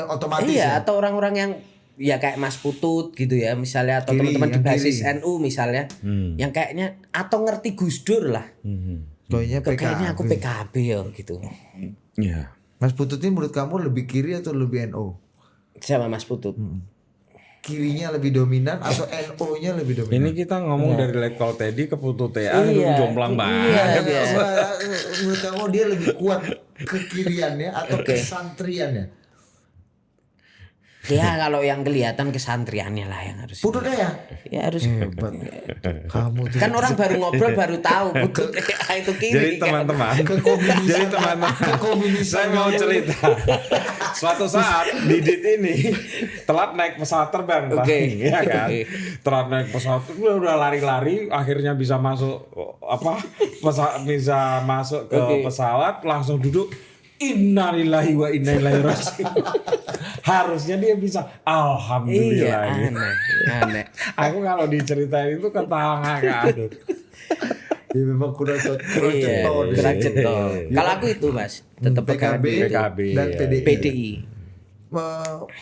Otomatis Iya, ya. atau orang-orang yang ya kayak Mas Putut gitu ya misalnya, atau Kiri, teman-teman di yang basis kiri. NU misalnya, yang kayaknya atau ngerti Gus Dur lah. Kayaknya Kayaknya aku PKB. PKB ya gitu. Iya. Mas Putut ini menurut kamu lebih kiri atau lebih NO? Sama Mas Putut. Kirinya lebih dominan atau NO-nya lebih dominan? Ini kita ngomong dari Letkol Teddy ke Putu TA itu Iya, jomplang iya. banget. Menurut kamu dia lebih kuat ke kiriannya atau Oke. ke santriannya? Ya kalau yang kelihatan kesantriannya lah yang harus. Putut ya? Ya harus. Hebat. Kamu tuh. Kan orang baru ngobrol baru tahu Putut itu kiri. Jadi kan. teman-teman, Kekomunisan. jadi teman-teman, Kekomunisan. saya mau cerita. Suatu saat Didit ini telat naik pesawat terbang, Bang. Oke. Ya kan? Oke. Telat naik pesawat, udah lari-lari, akhirnya bisa masuk bisa masuk ke Oke. pesawat, langsung duduk. Innalillahi wa inna ilaihi raji'un. Harusnya dia bisa alhamdulillah. Iya, aneh. Aku kalau diceritain itu ketawa ngakak. Ya memang kurang Iya, ceton. kurang ceton. Kalau aku itu Mas, tetap PKB, PKB. dan PDI. PDI.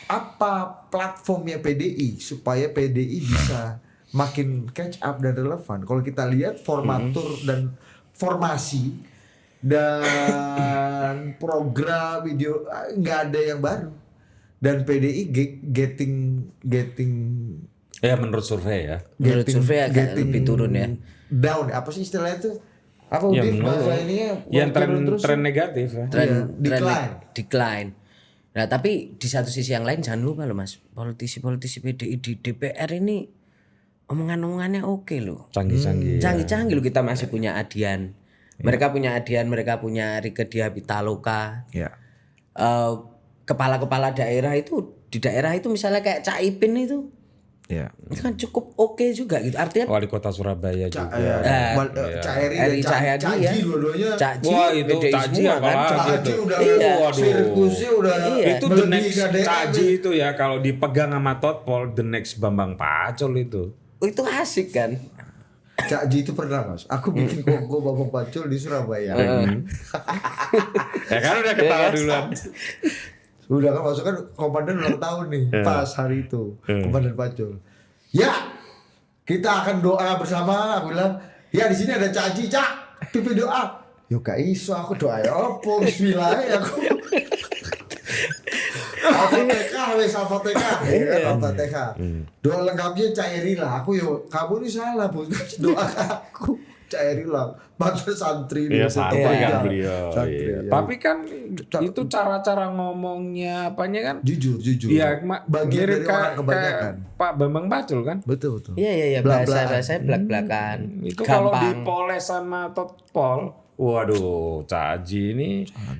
Apa platformnya PDI supaya PDI bisa makin catch up dan relevan? Kalau kita lihat formatur dan formasi dan program video nggak ada yang baru, dan PDI getting Ya menurut survei ya. Menurut survei agak lebih turun ya. down. Apa sih istilahnya itu? Apa Ya, Udin, bahasa menurun. ininya Yang turun terus? tren negatif ya. Tren decline. decline. Nah, tapi di satu sisi yang lain jangan lupa loh Mas, politisi-politisi PDI di DPR ini omongan-omongannya oke loh. Canggih-canggih. Canggih-canggih loh, kita masih punya Adian. Mereka punya Adian, mereka punya Rieke Diah Pitaloka. Ya. Kepala-kepala daerah itu di daerah itu misalnya kayak Cak Ipin itu Ya. kan cukup oke juga gitu. Artinya Wali Kota Surabaya juga. Cak Eri Eri dan Cahyadi Cak ya. Ji dua-duanya. Cak Ji, Wah, itu PDI Cak Ji semua apalagi kan. Cak Ji itu. udah Iya. sirkusnya udah Iya. Itu the melebihi next KDM. Caji itu ya, kalau dipegang sama Totpol the next Bambang Pacul itu. Itu asik kan. Cak Ji itu pernah Mas, aku bikin koko Bambang Pacul di Surabaya. Ya kan udah ketawa duluan. Udah kan masuk kan komandan ulang tahun nih pas hari itu komandan Pacul. Ya kita akan doa bersama. Aku bilang ya di sini ada Cak Ji, Cak pimpin doa. Yo gak iso aku doa ya opo bismillah ya aku. Al-Fatihah wes Al-Fatihah ya kan Al-Fatihah. Doa lengkapnya Cak Eri lah. Aku yo kamu ini salah Bu. Doa aku Cak Eri lah. Maksud santri Iya ini, santri tetap kan aja. beliau. Santri, Iya. ya. Tapi kan itu cara-cara ngomongnya apanya kan? jujur. Iya, Bagian mirip dari orang kebanyakan. Pak Bambang Pacul kan? Betul. Iya Blak-blakan. bahasa belak-belakan. Itu kalau Gampang. dipoles sama Totpol, waduh, Caji ini,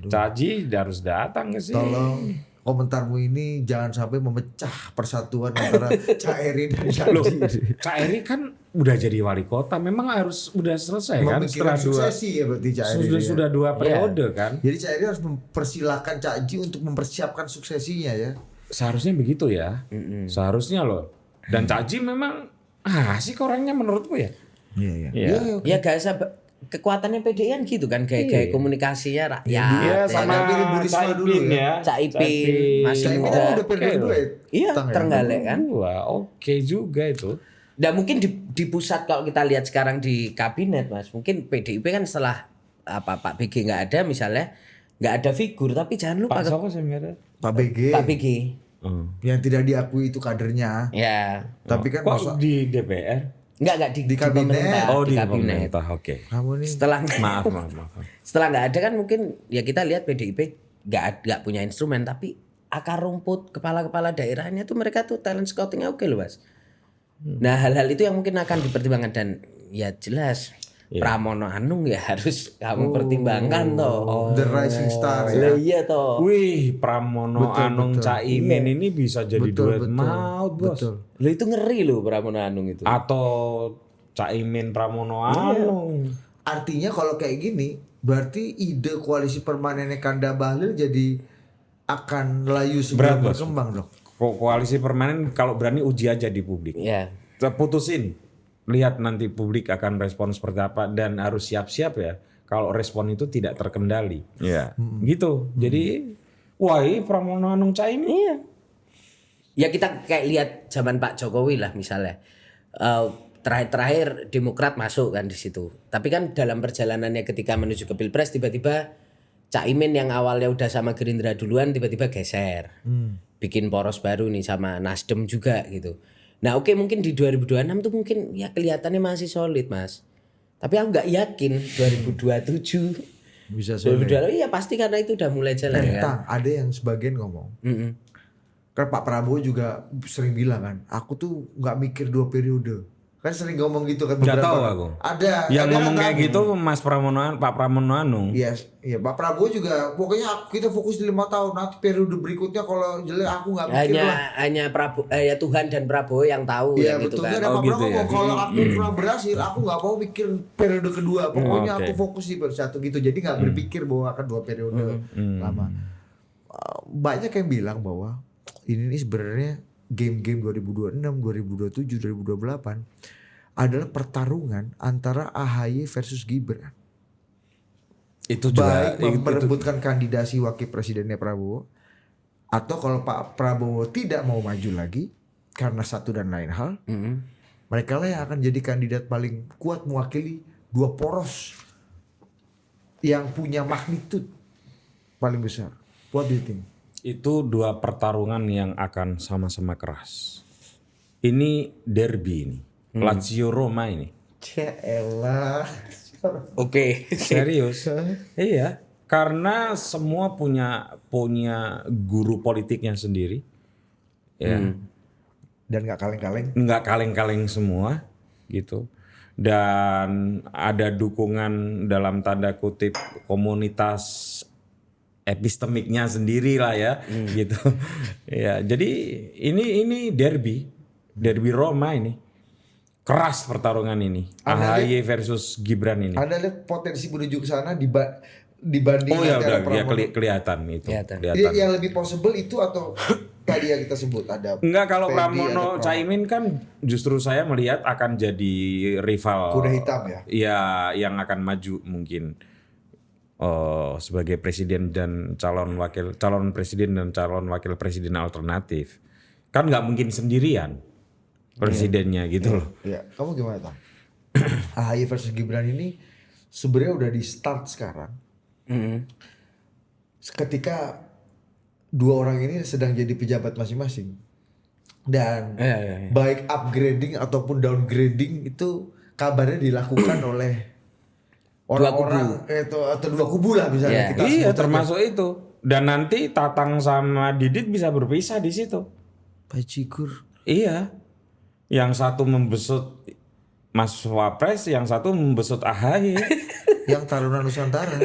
Caji harus datang ke sini. Tolong komentarmu ini jangan sampai memecah persatuan antara Cak Eri dan Cak Loh, Ji. Cak Eri kan udah jadi wali kota, memang harus udah selesai kan Memikirkan setelah dua suksesi ya berarti Cak Eri. sudah dua periode kan. Jadi Cak Eri harus mempersilahkan Cak Ji untuk mempersiapkan suksesinya ya. Seharusnya begitu ya, seharusnya loh. Dan Caji memang asik orangnya menurutku ya. Iya. Iya. Ya gak usah kekuatannya PDI kan gitu kan, gaya komunikasinya rakyat. Iya, ya sama Tapi Bu Risma Cak dulu Ipin ya. ya. Cak Ipin, masih Cak Ipin muda. kan udah Oke periode loh. dua ya. Iya, Tang ya? Trenggalek kan. Wah, oke juga itu. Dan mungkin di pusat kalau kita lihat sekarang di kabinet Mas, mungkin PDIP kan setelah Pak BG nggak ada misalnya, nggak ada figur, tapi jangan lupa Pak siapa sih nggak ada? Pak BG Pak BG. yang tidak diakui itu kadernya. Ya, Tapi kan Kok masa di DPR? nggak Di kabinet. pemerintah, Oh di kabinet. pemerintah, oke. kamu nih Setelah Maaf. setelah nggak ada kan mungkin ya kita lihat PDIP nggak punya instrumen, tapi akar rumput kepala-kepala daerahnya tuh mereka tuh talent scoutingnya oke loh Mas. Nah hal-hal itu yang mungkin akan dipertimbangkan, dan ya jelas Pramono Anung ya harus kamu pertimbangkan toh. The Rising Star Lah ya. iya toh. Wih, Pramono Anung Caimin ini bisa jadi duet maut, Bos. Betul. Lo itu ngeri loh Pramono Anung itu. Atau Caimin Pramono Anung. Artinya kalau kayak gini berarti ide koalisi permanennya Kanda Bahlil jadi akan layu Berat, sebelum Bos. berkembang dong. Koalisi permanen kalau berani uji aja di publik. Ya. Putusin. Lihat nanti publik akan respon seperti apa, dan harus siap-siap ya. kalau respon itu tidak terkendali. Iya. Gitu. Jadi wah ini Pramono Anung Caimin. Iya. Ya kita kayak lihat zaman Pak Jokowi lah misalnya. Terakhir Demokrat masuk kan di situ. Tapi kan dalam perjalanannya ketika menuju ke Pilpres tiba-tiba Caimin yang awalnya udah sama Gerindra duluan tiba-tiba geser. Bikin poros baru nih sama Nasdem juga gitu. Nah oke, mungkin di 2026 tuh mungkin ya kelihatannya masih solid Mas. Tapi aku nggak yakin 2027. Bisa solid. 2028 iya pasti karena itu udah mulai jalan kan. Tang, ada yang sebagian ngomong. Kan Pak Prabowo juga sering bilang kan, aku tuh nggak mikir 2 periode. Kan sering ngomong gitu kan. Nggak tahu aku. Ada. Yang ada ngomong kayak tahu. gitu Pak Pramono Anung. Iya, iya Pak Prabowo juga. Pokoknya kita fokus di 5 tahun. Nanti periode berikutnya kalau jelek aku nggak mikir lah. Hanya Prabowo ya Tuhan dan Prabowo yang tahu Iya yang gitu betul kan. kan. Pak gitu Prabowo ya. kalau aku kurang berhasil, aku nggak mau mikir periode kedua. Pokoknya aku fokus di periode 1 gitu. Jadi nggak berpikir bahwa akan 2 periode lama. Banyak yang bilang bahwa ini nih sebenarnya game-game 2026, 2027, 2028 adalah pertarungan antara AHY versus Gibran. Itu juga Baik memperebutkan kandidasi wakil presidennya Prabowo, atau kalau Pak Prabowo tidak mau maju lagi karena satu dan lain hal, mereka lah yang akan jadi kandidat paling kuat mewakili 2 poros yang punya magnitud paling besar. What do you think? itu 2 pertarungan yang akan sama-sama keras. Ini derby ini. Lazio Roma ini. Cialah. Oke. Serius? Iya, karena semua punya guru politiknya sendiri. Ya. Dan nggak kaleng-kaleng. Nggak kaleng-kaleng semua gitu. Dan ada dukungan dalam tanda kutip komunitas epistemiknya sendiri lah ya, gitu. Ya, jadi ini derby Roma ini. Keras pertarungan ini. AHY versus Gibran ini. Anda lihat potensi menuju ke sana dibanding Oh ya antara udah ya Pramono. kelihatan itu. Kelihatan. Yang lebih possible itu atau tadi yang kita sebut ada Enggak, kalau Fendi, Pramono ada Caimin kan justru saya melihat akan jadi rival. Kuda hitam ya? Iya, yang akan maju mungkin sebagai presiden dan calon presiden dan calon wakil presiden alternatif. Kan nggak mungkin sendirian presidennya gitu loh. Iya, kamu gimana Tam? AHY versus Gibran ini sebenarnya udah di start sekarang. Ketika 2 orang ini sedang jadi pejabat masing-masing. Dan baik upgrading ataupun downgrading itu kabarnya dilakukan oleh orang-orang atau 2 kubu lah misalnya kita Iya, sebut termasuk itu. Dan nanti Tatang sama Didit bisa berpisah di situ. Bajigur. Iya. Yang satu membesut Mas Wapres, yang satu membesut AHY. Yang Taruna Nusantara.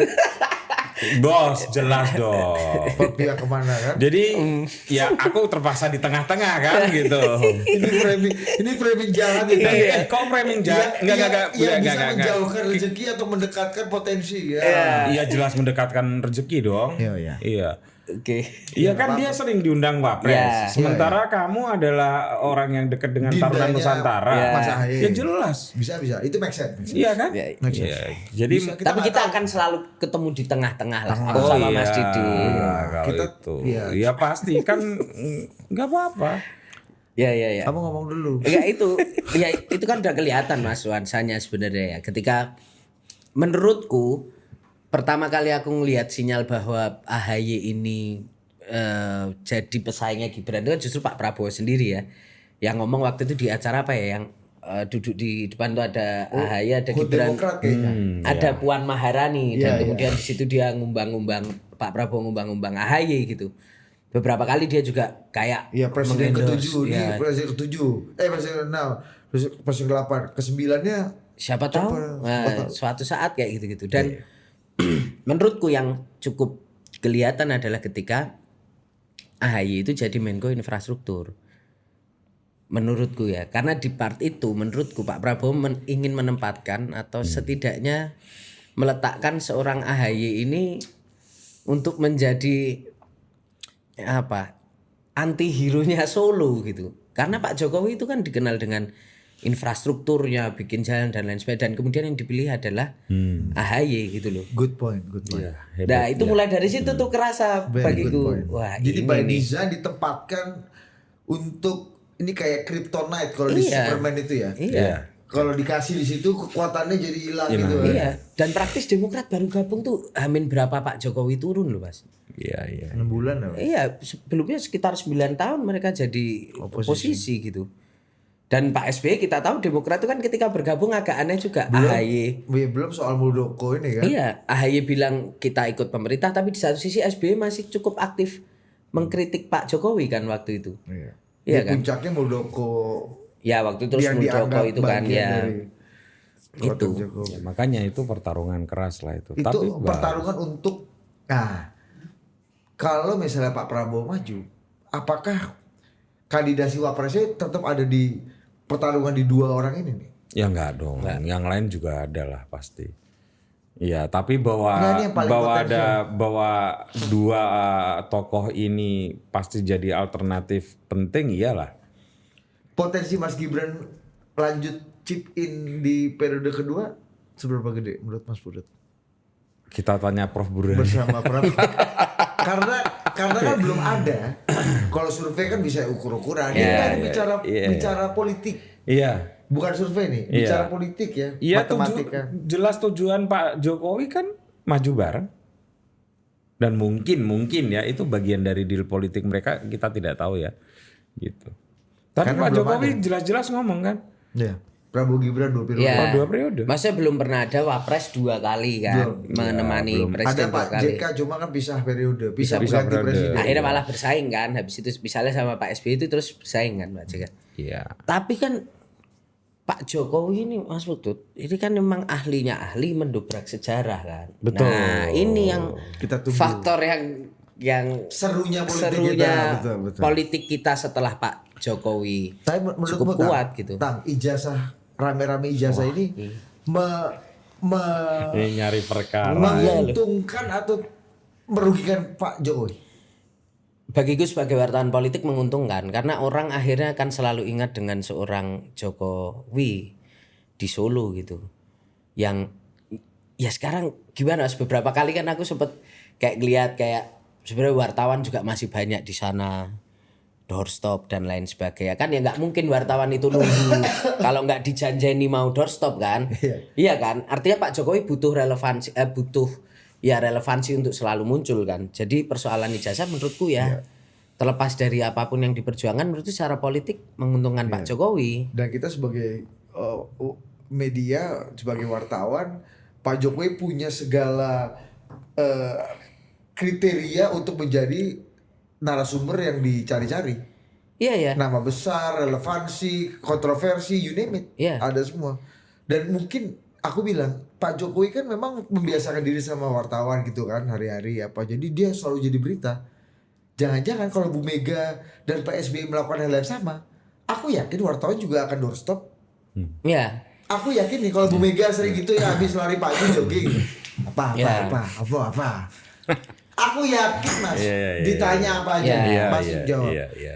Bos, jelas dong. Berpihak kemana kan? Jadi ya aku terpaksa di tengah-tengah kan gitu. ini framing jahat ya. Kok framing jahat? Enggak. Yang bisa menjauhkan rezeki atau mendekatkan potensi ya. Iya jelas mendekatkan rezeki dong. Iya. Iya. Oke. Iya kan dia sering diundang Wapres. Iya. Sementara kamu adalah orang yang dekat dengan Taruna Dindanya Nusantara. Mas Ahaye. Ya jelas. Bisa. Itu make sense. Iya kan? Iya. Iya. Jadi Tapi kita akan selalu ketemu di tengah-tengah lah oh sama iya. Mas Didi. Kalau Kita- itu. iya. Ya pasti kan nggak apa-apa. Ya. Kamu ngomong dulu. Ya itu kan udah kelihatan Mas nuansanya sebenarnya ya. Ketika menurutku pertama kali aku ngelihat sinyal bahwa AHY ini jadi pesaingnya Gibran itu kan justru Pak Prabowo sendiri ya. Yang ngomong waktu itu di acara apa ya yang duduk di depan tuh ada AHY, ada Hut Gibran, Demokrat kayaknya. ada Puan Maharani dan Iya, kemudian di situ dia ngumbang-ngumbang Pak Prabowo ngumbang-ngumbang AHY gitu. Beberapa kali dia juga kayak Iya presiden mengendorse, ke-7 ya. nih presiden ke-7. Presiden ke-6, presiden ke-8, ke-9-nya Siapa tahu suatu saat kayak gitu-gitu. Dan menurutku yang cukup kelihatan adalah ketika AHY itu jadi Menko Infrastruktur. Menurutku ya, karena di part itu menurutku Pak Prabowo ingin menempatkan atau setidaknya meletakkan seorang AHY ini untuk menjadi anti hero-nya Solo gitu. Karena Pak Jokowi itu kan dikenal dengan infrastrukturnya, bikin jalan dan lain sebagainya. Dan kemudian yang dipilih adalah AHY gitu loh. Good point. Iya, Nah itu mulai dari situ tuh kerasa Very good bagiku. point. Wah Jadi ini by nih. design ditempatkan untuk ini kayak kryptonite kalau di Iya. Superman itu ya. Iya. Kalau dikasih di situ kekuatannya jadi hilang gitu kan. Iya. Dan praktis Demokrat baru gabung tuh hamin berapa Pak Jokowi turun loh Mas. Iya. 6 bulan apa? Iya, sebelumnya sekitar 9 tahun mereka jadi oposisi gitu. Dan Pak SBY kita tahu Demokrat itu kan ketika bergabung agak aneh juga. AHY. Belum soal Muldoko ini kan. Iya, AHY bilang kita ikut pemerintah tapi di satu sisi SBY masih cukup aktif mengkritik Pak Jokowi kan waktu itu. Iya. Iya Di kan? puncaknya Muldoko Ya waktu itu terus yang Muldoko dianggap itu kan bagian ya. dari keluarga Itu. Jokowi. Ya, makanya itu pertarungan keras lah itu. Itu Tapi pertarungan untuk kalau misalnya Pak Prabowo maju, apakah kandidasi wapresnya tetap ada di pertarungan di dua orang ini nih? ya enggak dong. Yang lain juga ada lah pasti. Iya, tapi Nah, ini yang paling bahwa dua tokoh ini pasti jadi alternatif penting iyalah. Potensi Mas Gibran lanjut chip in di periode kedua seberapa gede menurut Mas Pudut? Kita tanya Prof Burhan. Bersama Prabowo. karena kan belum ada. Kalau survei kan bisa ukur-ukuran. Ini kan bicara politik. Iya. Bukan survei nih, Iya. bicara politik ya, Iya, matematika. jelas tujuan Pak Jokowi kan maju bareng. Dan mungkin ya itu bagian dari deal politik mereka, kita tidak tahu ya. Gitu. Tapi Karena Pak belum Jokowi jelas-jelas ngomong kan. Ya. Prabowo Gibran 2 periode. Ya. Oh, 2 periode. Masa belum pernah ada wapres 2 kali kan menemani Ada presiden 2 Pak kali. JK cuma kan pisah periode, Bisa ganti periode. presiden. Akhirnya malah bersaing kan. Habis itu misalnya sama Pak SBY itu terus bersaing kan Pak JK. Iya. Tapi kan Pak Jokowi ini Mas Putut, ini kan memang ahlinya ahli mendobrak sejarah kan. Betul. Nah, ini yang Kita tunggu. faktor yang Serunya politik serunya kita, betul. politik kita setelah Pak Jokowi Tapi menurutmu cukup kuat gitu. Tang, ijazah rame-rame ijazah ini Ini nyari perkara. menguntungkan atau merugikan Pak Jokowi? Bagiku sebagai wartawan politik menguntungkan karena orang akhirnya akan selalu ingat dengan seorang Jokowi di Solo gitu. Yang ya sekarang gimana Mas? Beberapa kali kan aku sempet kayak ngeliat kayak sebenarnya wartawan juga masih banyak di sana, doorstop dan lain sebagainya kan ya nggak mungkin wartawan itu nunggu kalau nggak dijanjeni mau doorstop kan. Iya kan, artinya Pak Jokowi butuh relevansi relevansi untuk selalu muncul kan. Jadi persoalan ijazah menurutku ya terlepas dari apapun yang diperjuangkan menurutku secara politik menguntungkan Pak Jokowi. Dan kita sebagai media, sebagai wartawan, Pak Jokowi punya segala kriteria untuk menjadi narasumber yang dicari-cari. Iya ya. Nama besar, relevansi, kontroversi, you name it. Iya. Ada semua. Dan mungkin aku bilang Pak Jokowi kan memang membiasakan diri sama wartawan gitu kan hari-hari apa. Jadi dia selalu jadi berita. Jangan-jangan kalau Bu Mega dan Pak SBY melakukan hal yang sama, aku yakin wartawan juga akan doorstop. Iya. Aku yakin nih kalau Bu Mega sering gitu ya habis lari pagi jogging. Apa. Aku yakin Mas, ditanya apa aja, pasti jawab.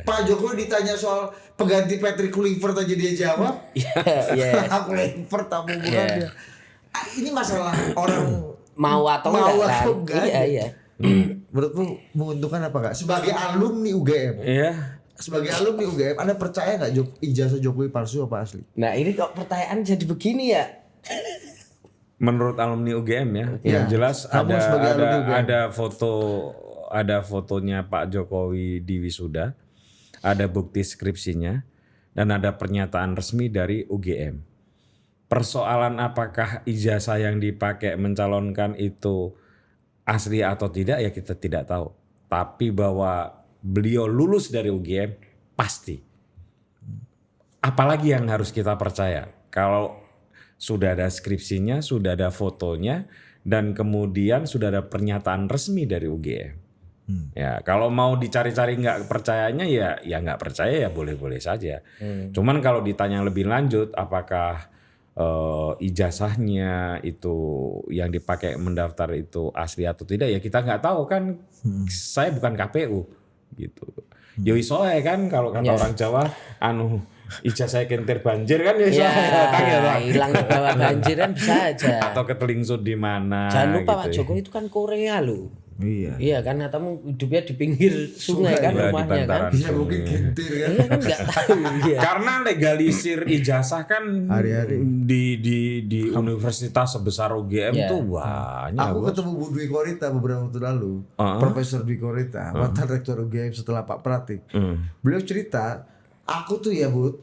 Pak Jokowi ditanya soal pengganti Patrick Kluivert aja dia jawab. Iya. Kluivert apa hubungannya? Ini masalah orang Mau atau enggak kan? Iya. Menurutmu menguntungkan apa enggak? Sebagai alumni UGM. Iya. Sebagai alumni UGM, Anda percaya nggak ijazah Jokowi palsu apa asli? Nah ini kok pertanyaan jadi begini ya. Menurut alumni UGM ya, Ya, yang jelas kamu sebagai alumni UGM. ada fotonya Pak Jokowi di wisuda, ada bukti skripsinya, dan ada pernyataan resmi dari UGM. Persoalan apakah ijazah yang dipakai mencalonkan itu asli atau tidak ya kita tidak tahu. Tapi bahwa beliau lulus dari UGM pasti. Apalagi yang harus kita percaya kalau sudah ada skripsinya, sudah ada fotonya, dan kemudian sudah ada pernyataan resmi dari UGM. Ya kalau mau dicari-cari nggak percayanya ya nggak percaya ya boleh-boleh saja. Cuman kalau ditanya lebih lanjut apakah ijazahnya itu yang dipakai mendaftar itu asli atau tidak ya kita nggak tahu kan. Saya bukan KPU gitu. Yoi soe kan kalau kata orang Jawa ijazah kentir banjir kan ya, Ya, ya Bang. hilang ke bawah banjir kan bisa aja. Atau ketelingsut di mana. Jangan lupa Pak gitu ya. Jokowi itu kan Korea loh. Iya. Iya kan, atau hidupnya di pinggir sungai kan Iya, di rumahnya kan. bantaran Bisa mungkin gentir kan. Iya kan nggak tahu. Iya. Karena legalisir ijazah kan Hari-hari. di universitas sebesar UGM Iya. tuh banyak. Aku Bos. ketemu Bu Dwi Korita beberapa waktu lalu. Profesor Dwi Korita, mantan rektor UGM setelah Pak Pratik. Beliau cerita, aku tuh ya Bu,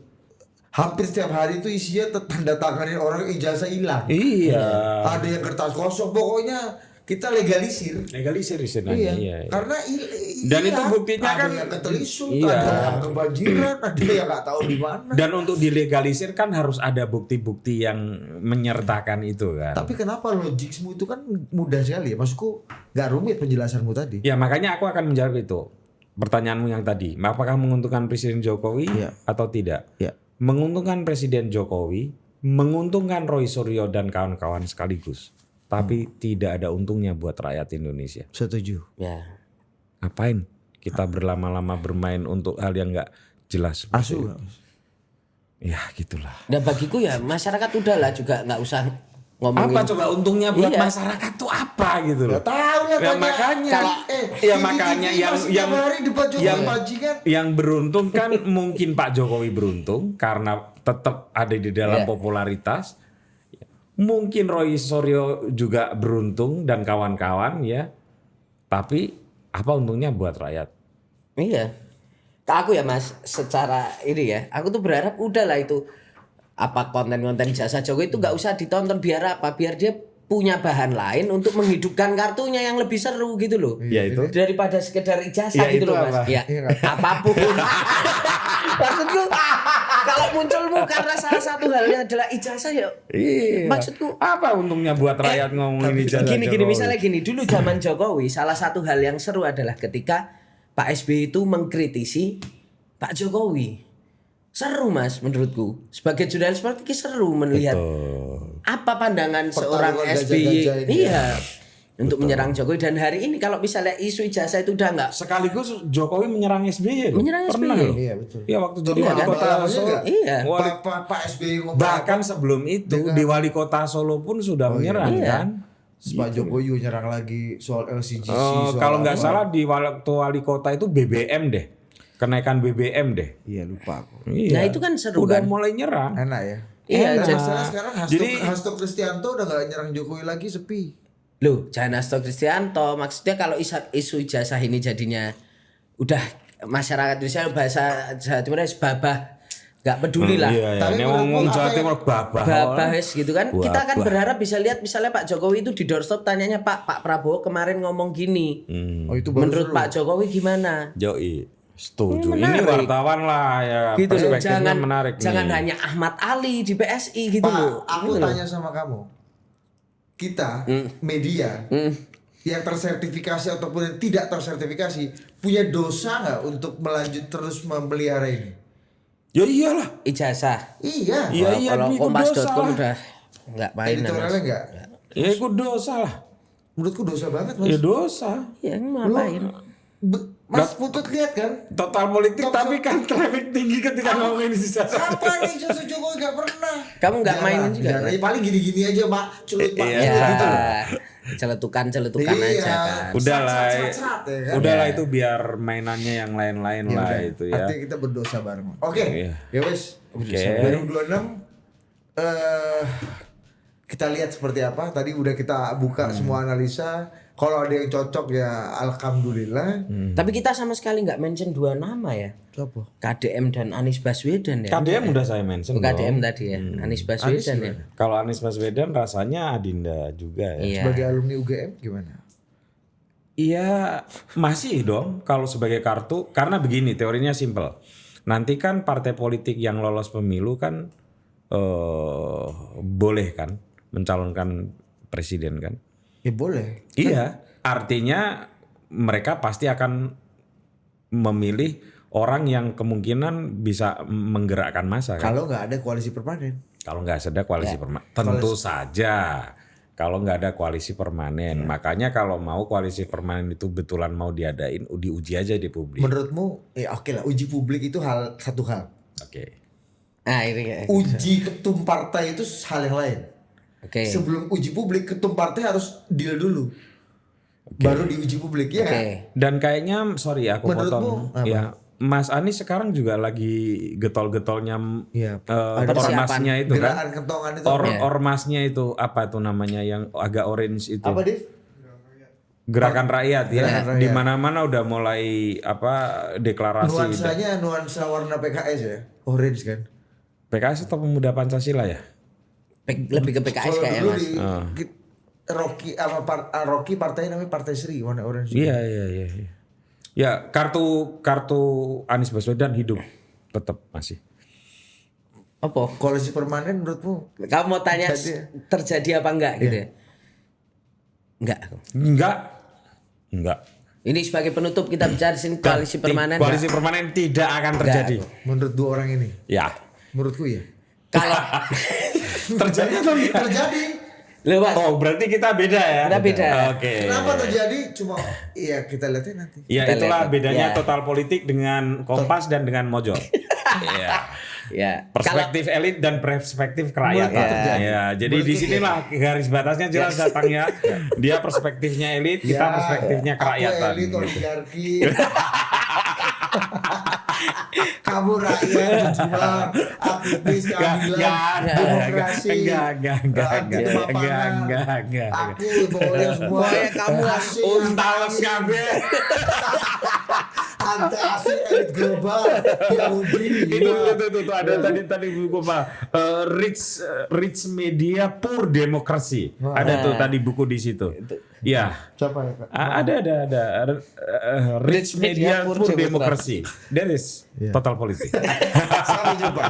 hampir setiap hari itu isinya tanda tanganin orang ijazah hilang. Iya. Ada yang kertas kosong, pokoknya kita legalisir. Legalisir istilahnya. Iya. Iya. Karena Dan itu hilang. buktinya ada kan- yang ketelisut, Iya. ada yang kebanjiran, ada yang nggak tahu di mana. Dan untuk dilegalisir kan harus ada bukti-bukti yang menyertakan itu kan. Tapi kenapa logiksmu itu kan mudah sekali ya? Maksudku nggak rumit penjelasanmu tadi. Ya makanya aku akan menjawab itu. Pertanyaanmu yang tadi, apakah menguntungkan Presiden Jokowi Iya. atau tidak? Ya. Menguntungkan Presiden Jokowi, menguntungkan Roy Suryo dan kawan-kawan sekaligus. Tapi tidak ada untungnya buat rakyat Indonesia. Setuju. Ya. Ngapain kita berlama-lama bermain untuk hal yang nggak jelas seperti Asu. itu? Ya gitulah. Dan bagiku ya masyarakat udahlah juga nggak usah ngomongin. Apa coba untungnya buat Iya. masyarakat tuh apa gitu loh? Gak tahu lah. Ya tanya. makanya, Kalau ya makanya yang hari debat Jokowi yang bajingan. yang beruntung kan mungkin Pak Jokowi beruntung karena tetap ada di dalam Iya. popularitas. Mungkin Roy Suryo juga beruntung dan kawan-kawan ya. Tapi apa untungnya buat rakyat? Iya. Ke aku ya Mas, secara ini ya, aku tuh berharap udahlah itu apa konten-konten jasa Jokowi itu nggak usah ditonton, biar apa? Biar dia punya bahan lain untuk menghidupkan kartunya yang lebih seru gitu loh. Ya itu. Daripada sekedar ijazah Ya, gitu itu loh Mas. apa? Ya, Iya nggak? apapun. Maksudku kalau munculmu karena salah satu halnya adalah ijazah ya. Iya. Maksudku Apa untungnya buat rakyat ngomongin ijazah gini Jokowi? misalnya gini, dulu zaman Jokowi salah satu hal yang seru adalah ketika Pak SBY itu mengkritisi Pak Jokowi. Seru Mas menurutku. Sebagai jurnalis politik seru melihat apa pandangan seorang Pertarungan SBY. gajah-gajah ini Iya. Untuk menyerang Jokowi, dan hari ini kalau misalnya isu ijazah itu udah enggak Sekaligus Jokowi menyerang SBY loh. Menyerang Pernah SBY. loh. Iya betul. Iya waktu jadi Iya, wali kan? kota Namanya Solo. nggak? Iya. Pak SBY ngomong Bahkan sebelum itu di wali kota Solo pun sudah menyerang Iya. kan. Pak Jokowi juga nyerang lagi soal LCGC. soal Kalau nggak apa. salah di waktu wali kota itu BBM deh. Kenaikan BBM deh. Iya lupa aku. Iya. Nah, itu kan seru Udah kan? mulai nyerang. Enak ya. Iya, Enak. Sekarang Jadi- Hasto Kristianto udah gak nyerang Jokowi lagi, sepi. Loh, jangan Hasto Kristianto. Maksudnya kalau isu ijazah ini jadinya udah masyarakat Indonesia bahasa Jawa Timur babah, nggak peduli lah. Iya, iya. Tapi Ini menurutmu ngomong apa Jawa yang- Timur babah. Babah wes gitu kan. Kita kan Babah. berharap bisa lihat misalnya Pak Jokowi itu di doorstop tanyanya Pak Prabowo kemarin ngomong gini. Oh itu baru Menurut seru. Pak Jokowi gimana? Yoi. Setuju. Ini Ini menarik. wartawan lah ya. Gitu loh. Perspektifnya Jangan menarik jangan nih. hanya Ahmad Ali di PSI gitu Pak, loh. aku Gitu loh. tanya sama kamu. Kita media yang tersertifikasi ataupun yang tidak tersertifikasi punya dosa nggak untuk melanjut terus memelihara ini? Ya iyalah. Ijazah. Iya. Iya, iya, Kalau itu dosa kompas.com lah. udah nggak main Editorialnya enggak? Ya itu dosa lah. Menurutku dosa banget mas. Ya dosa. Ya Lu- ngapain? Mas Putut lihat kan? Total politik tapi kan traffic tinggi ketika ngomongin ijazah. Apa nih Jasa Jokowi gak pernah? Kamu nggak Jarang, mainin juga? jarang. Ya, paling gini-gini aja Pak. Culut Pak. Iya. Ya, Gitu loh. celetukan Iya. aja kan. Udahlah. Serat, ya kan? Udahlah itu biar mainannya yang lain-lain Ya lah udah. itu ya. Artinya kita berdosa bareng. Oke. Iya. Ya wes. Oke. 2026 kita lihat seperti apa. Tadi udah kita buka semua analisa. Kalau ada yang cocok ya alhamdulillah. Tapi kita sama sekali nggak mention dua nama ya. Siapa? KDM dan Anies Baswedan ya. KDM udah saya mention. KDM dong. tadi ya. Anies Baswedan ya. Kalau Anies Baswedan rasanya Adinda juga ya. Iya. Sebagai alumni UGM gimana? Iya masih dong kalau sebagai kartu, karena begini teorinya simple. Nanti kan partai politik yang lolos pemilu kan boleh kan mencalonkan presiden kan? Ya boleh. Iya, artinya mereka pasti akan memilih orang yang kemungkinan bisa menggerakkan massa kan? Kalau nggak ada koalisi permanen. Kalau nggak ada koalisi permanen, tentu saja. Kalau nggak ada koalisi permanen, makanya kalau mau koalisi permanen itu betulan mau diadain, diuji aja di publik. Menurutmu, oke lah uji publik itu satu hal. Oke. Nah, ini Uji ketum partai itu hal yang lain. Oke. Sebelum uji publik, ketum partai harus deal dulu. Baru diuji publik, ya Oke. nggak? Dan kayaknya sorry aku Menurutmu potong. Ya, Mas Anies sekarang juga lagi getol-getolnya Iya. ormasnya itu kan. Gerakan kentongan itu. Ormasnya itu apa tuh namanya yang agak orange itu. Apa, Div? Gerakan rakyat ya. Gerakan rakyat. Di mana-mana udah mulai deklarasi. Nuansanya nuansa warna PKS ya, orange kan. PKS atau Pemuda Pancasila ya? Lebih ke PKS Kalau kayaknya dulu Mas. di Rocky sama Rocky partainya namanya Partai Sri warna orange. Iya. Ya, kartu Anies Baswedan hidup tetap masih. Apa? Koalisi permanen menurutmu? Kamu mau tanya terjadi apa enggak gitu ya? Enggak. Enggak. Ini sebagai penutup kita bicara di sini koalisi permanen. Koalisi permanen tidak akan terjadi. Menurut dua orang ini? Ya. Menurutku ya. Kalau Terjadi atau enggak? Terjadi. lu Mas, Oh, berarti kita beda ya? Kita beda. Oke. Kenapa terjadi? Cuma iya kita lihatnya nanti. Ya Kita itulah lihat. bedanya Ya. Total Politik dengan Kompas dan dengan Mojok. Iya. ya. Perspektif elit dan perspektif kerakyatan. Menurutku Ya, jadi di sinilah garis batasnya jelas datangnya. Dia perspektifnya elit, kita perspektifnya kerakyatan. Aku elit gitu. oligarki. Kamu rakyat berjuang, aktivis keadilan, demokrasi. Enggak. Aku pokoknya semua. Pokoknya kamu asik, Untalas kabeh. anti asik elit global Yahudi. Itu ada tadi buku apa? Rich Media Pur Demokrasi. Ada tuh tadi buku di situ. Ya. Siapa ya, Kak? Ada. Rich Media Pur Demokrasi. That is Total Politik. Sampai jumpa.